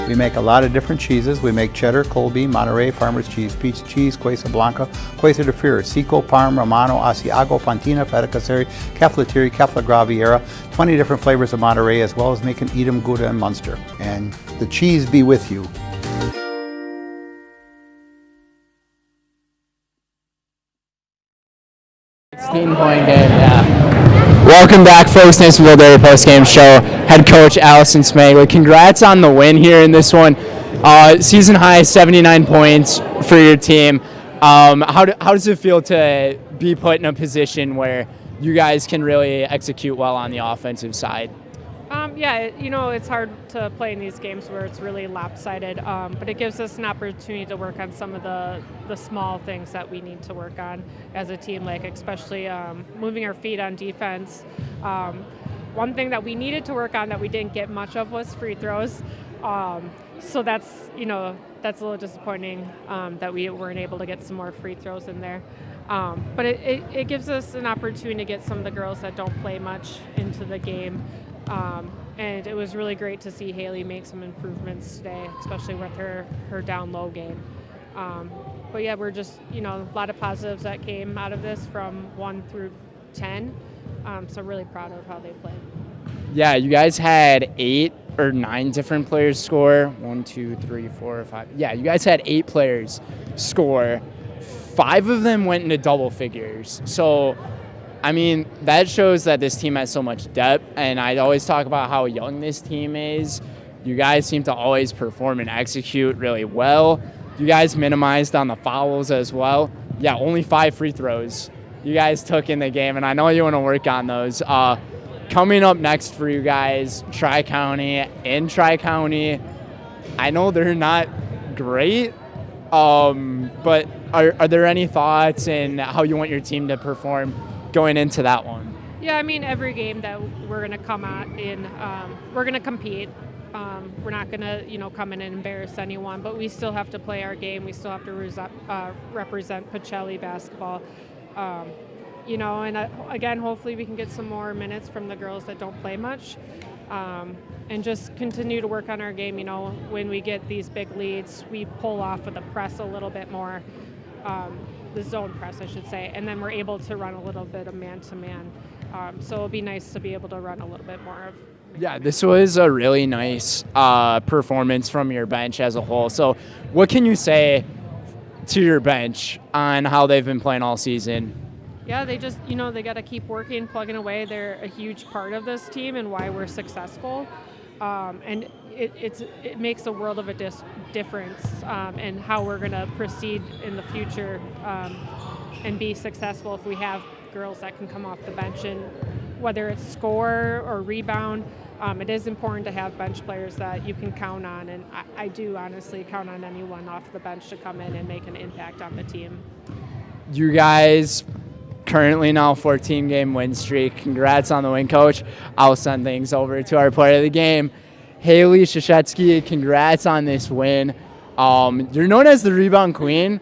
We make a lot of different cheeses. We make cheddar, Colby, Monterey, Farmer's cheese, peach cheese, Quesa Blanca, Quesa de Fir, Seco, Parm, Romano, Asiago, Fontina, Feta Caseri, Caflatiri, Cafla Graviera, 20 different flavors of Monterey, as well as making Edam, Gouda, and Munster. And the cheese be with you. Point game, yeah. Welcome back, folks. Nasonville Dairy Postgame Show. Head coach Allison Smagler. Congrats on the win here in this one. Season high, 79 points for your team. How does it feel to be put in a position where you guys can really execute well on the offensive side? Yeah, it's hard to play in these games where it's really lopsided, but it gives us an opportunity to work on some of the small things that we need to work on as a team, like especially moving our feet on defense. One thing that we needed to work on that we didn't get much of was free throws. So that's a little disappointing that we weren't able to get some more free throws in there. But it gives us an opportunity to get some of the girls that don't play much into the game. And it was really great to see Haley make some improvements today, especially with her down low game. But yeah, we're just, a lot of positives that came out of this from 1 through 10. So really proud of how they played. Yeah, you guys had 8 or 9 different players score. 1, 2, 3, 4, 5. Yeah, you guys had 8 players score. 5 of them went into double figures. So, I mean, that shows that this team has so much depth, and I always talk about how young this team is. You guys seem to always perform and execute really well. You guys minimized on the fouls as well. Yeah, only 5 free throws you guys took in the game, and I know you want to work on those. Coming up next for you guys, Tri-County. In Tri-County, I know they're not great, but are there any thoughts in how you want your team to perform going into that one? Yeah, I mean, every game that we're going to come out in, we're going to compete. We're not going to, come in and embarrass anyone, but we still have to play our game. We still have to represent Pacelli basketball. And again, hopefully we can get some more minutes from the girls that don't play much, and just continue to work on our game. When we get these big leads, we pull off with the press a little bit more. The zone press, I should say, and then we're able to run a little bit of man-to-man. So it'll be nice to be able to run a little bit more of. Yeah, this was a really nice performance from your bench as a whole. So what can you say to your bench on how they've been playing all season? Yeah, they just, they got to keep working, plugging away. They're a huge part of this team and why we're successful. And it makes a world of a difference in how we're going to proceed in the future and be successful if we have girls that can come off the bench, and whether it's score or rebound, it is important to have bench players that you can count on, and I do honestly count on anyone off the bench to come in and make an impact on the team. You guys currently now 14-game win streak. Congrats on the win, Coach. I'll send things over to our player of the game, Haley Shashetsky. Congrats on this win. You're known as the rebound queen,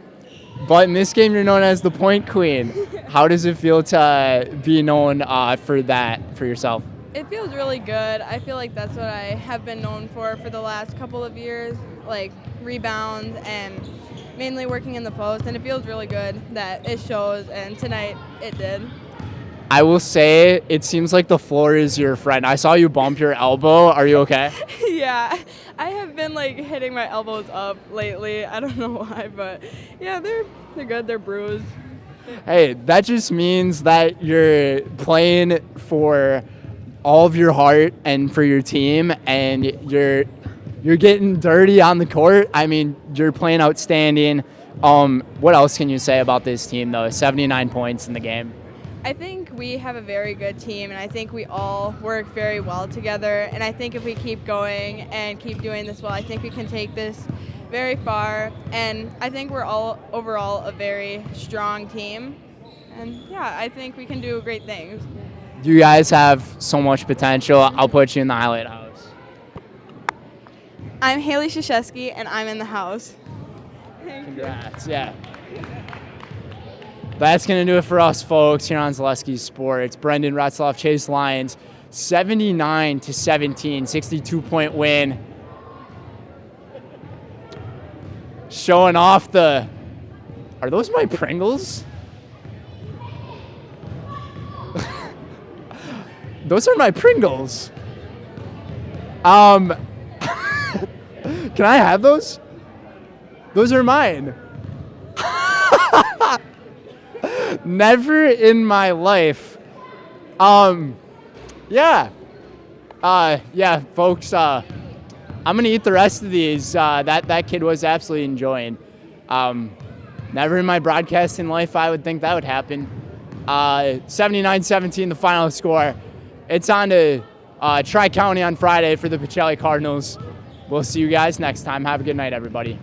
but in this game you're known as the point queen. How does it feel to be known for that for yourself? It feels really good. I feel like that's what I have been known for the last couple of years, like rebounds and mainly working in the post, and it feels really good that it shows, and tonight it did. I will say it seems like the floor is your friend. I saw you bump your elbow. Are you okay? Yeah, I have been like hitting my elbows up lately. I don't know why, but yeah, they're good. They're bruised. Hey, that just means that you're playing for all of your heart and for your team, and you're getting dirty on the court. I mean, you're playing outstanding. What else can you say about this team, though? 79 points in the game. I think we have a very good team, and I think we all work very well together. And I think if we keep going and keep doing this well, I think we can take this very far. And I think we're all overall a very strong team. And yeah, I think we can do great things. You guys have so much potential. I'll put you in the highlight house. I'm Haley Shashetsky, and I'm in the house. Congrats, yeah. That's going to do it for us, folks, here on Zaleski Sports. Brendan Retzloff, Chase Lions, 79-17, 62-point win. Showing off the... Are those my Pringles? Those are my Pringles. Can I have those? Those are mine. Never in my life. Yeah, folks. I'm gonna eat the rest of these. That kid was absolutely enjoying. Never in my broadcasting life I would think that would happen. 79-17, the final score. It's on to Tri-County on Friday for the Pacelli Cardinals. We'll see you guys next time. Have a good night, everybody.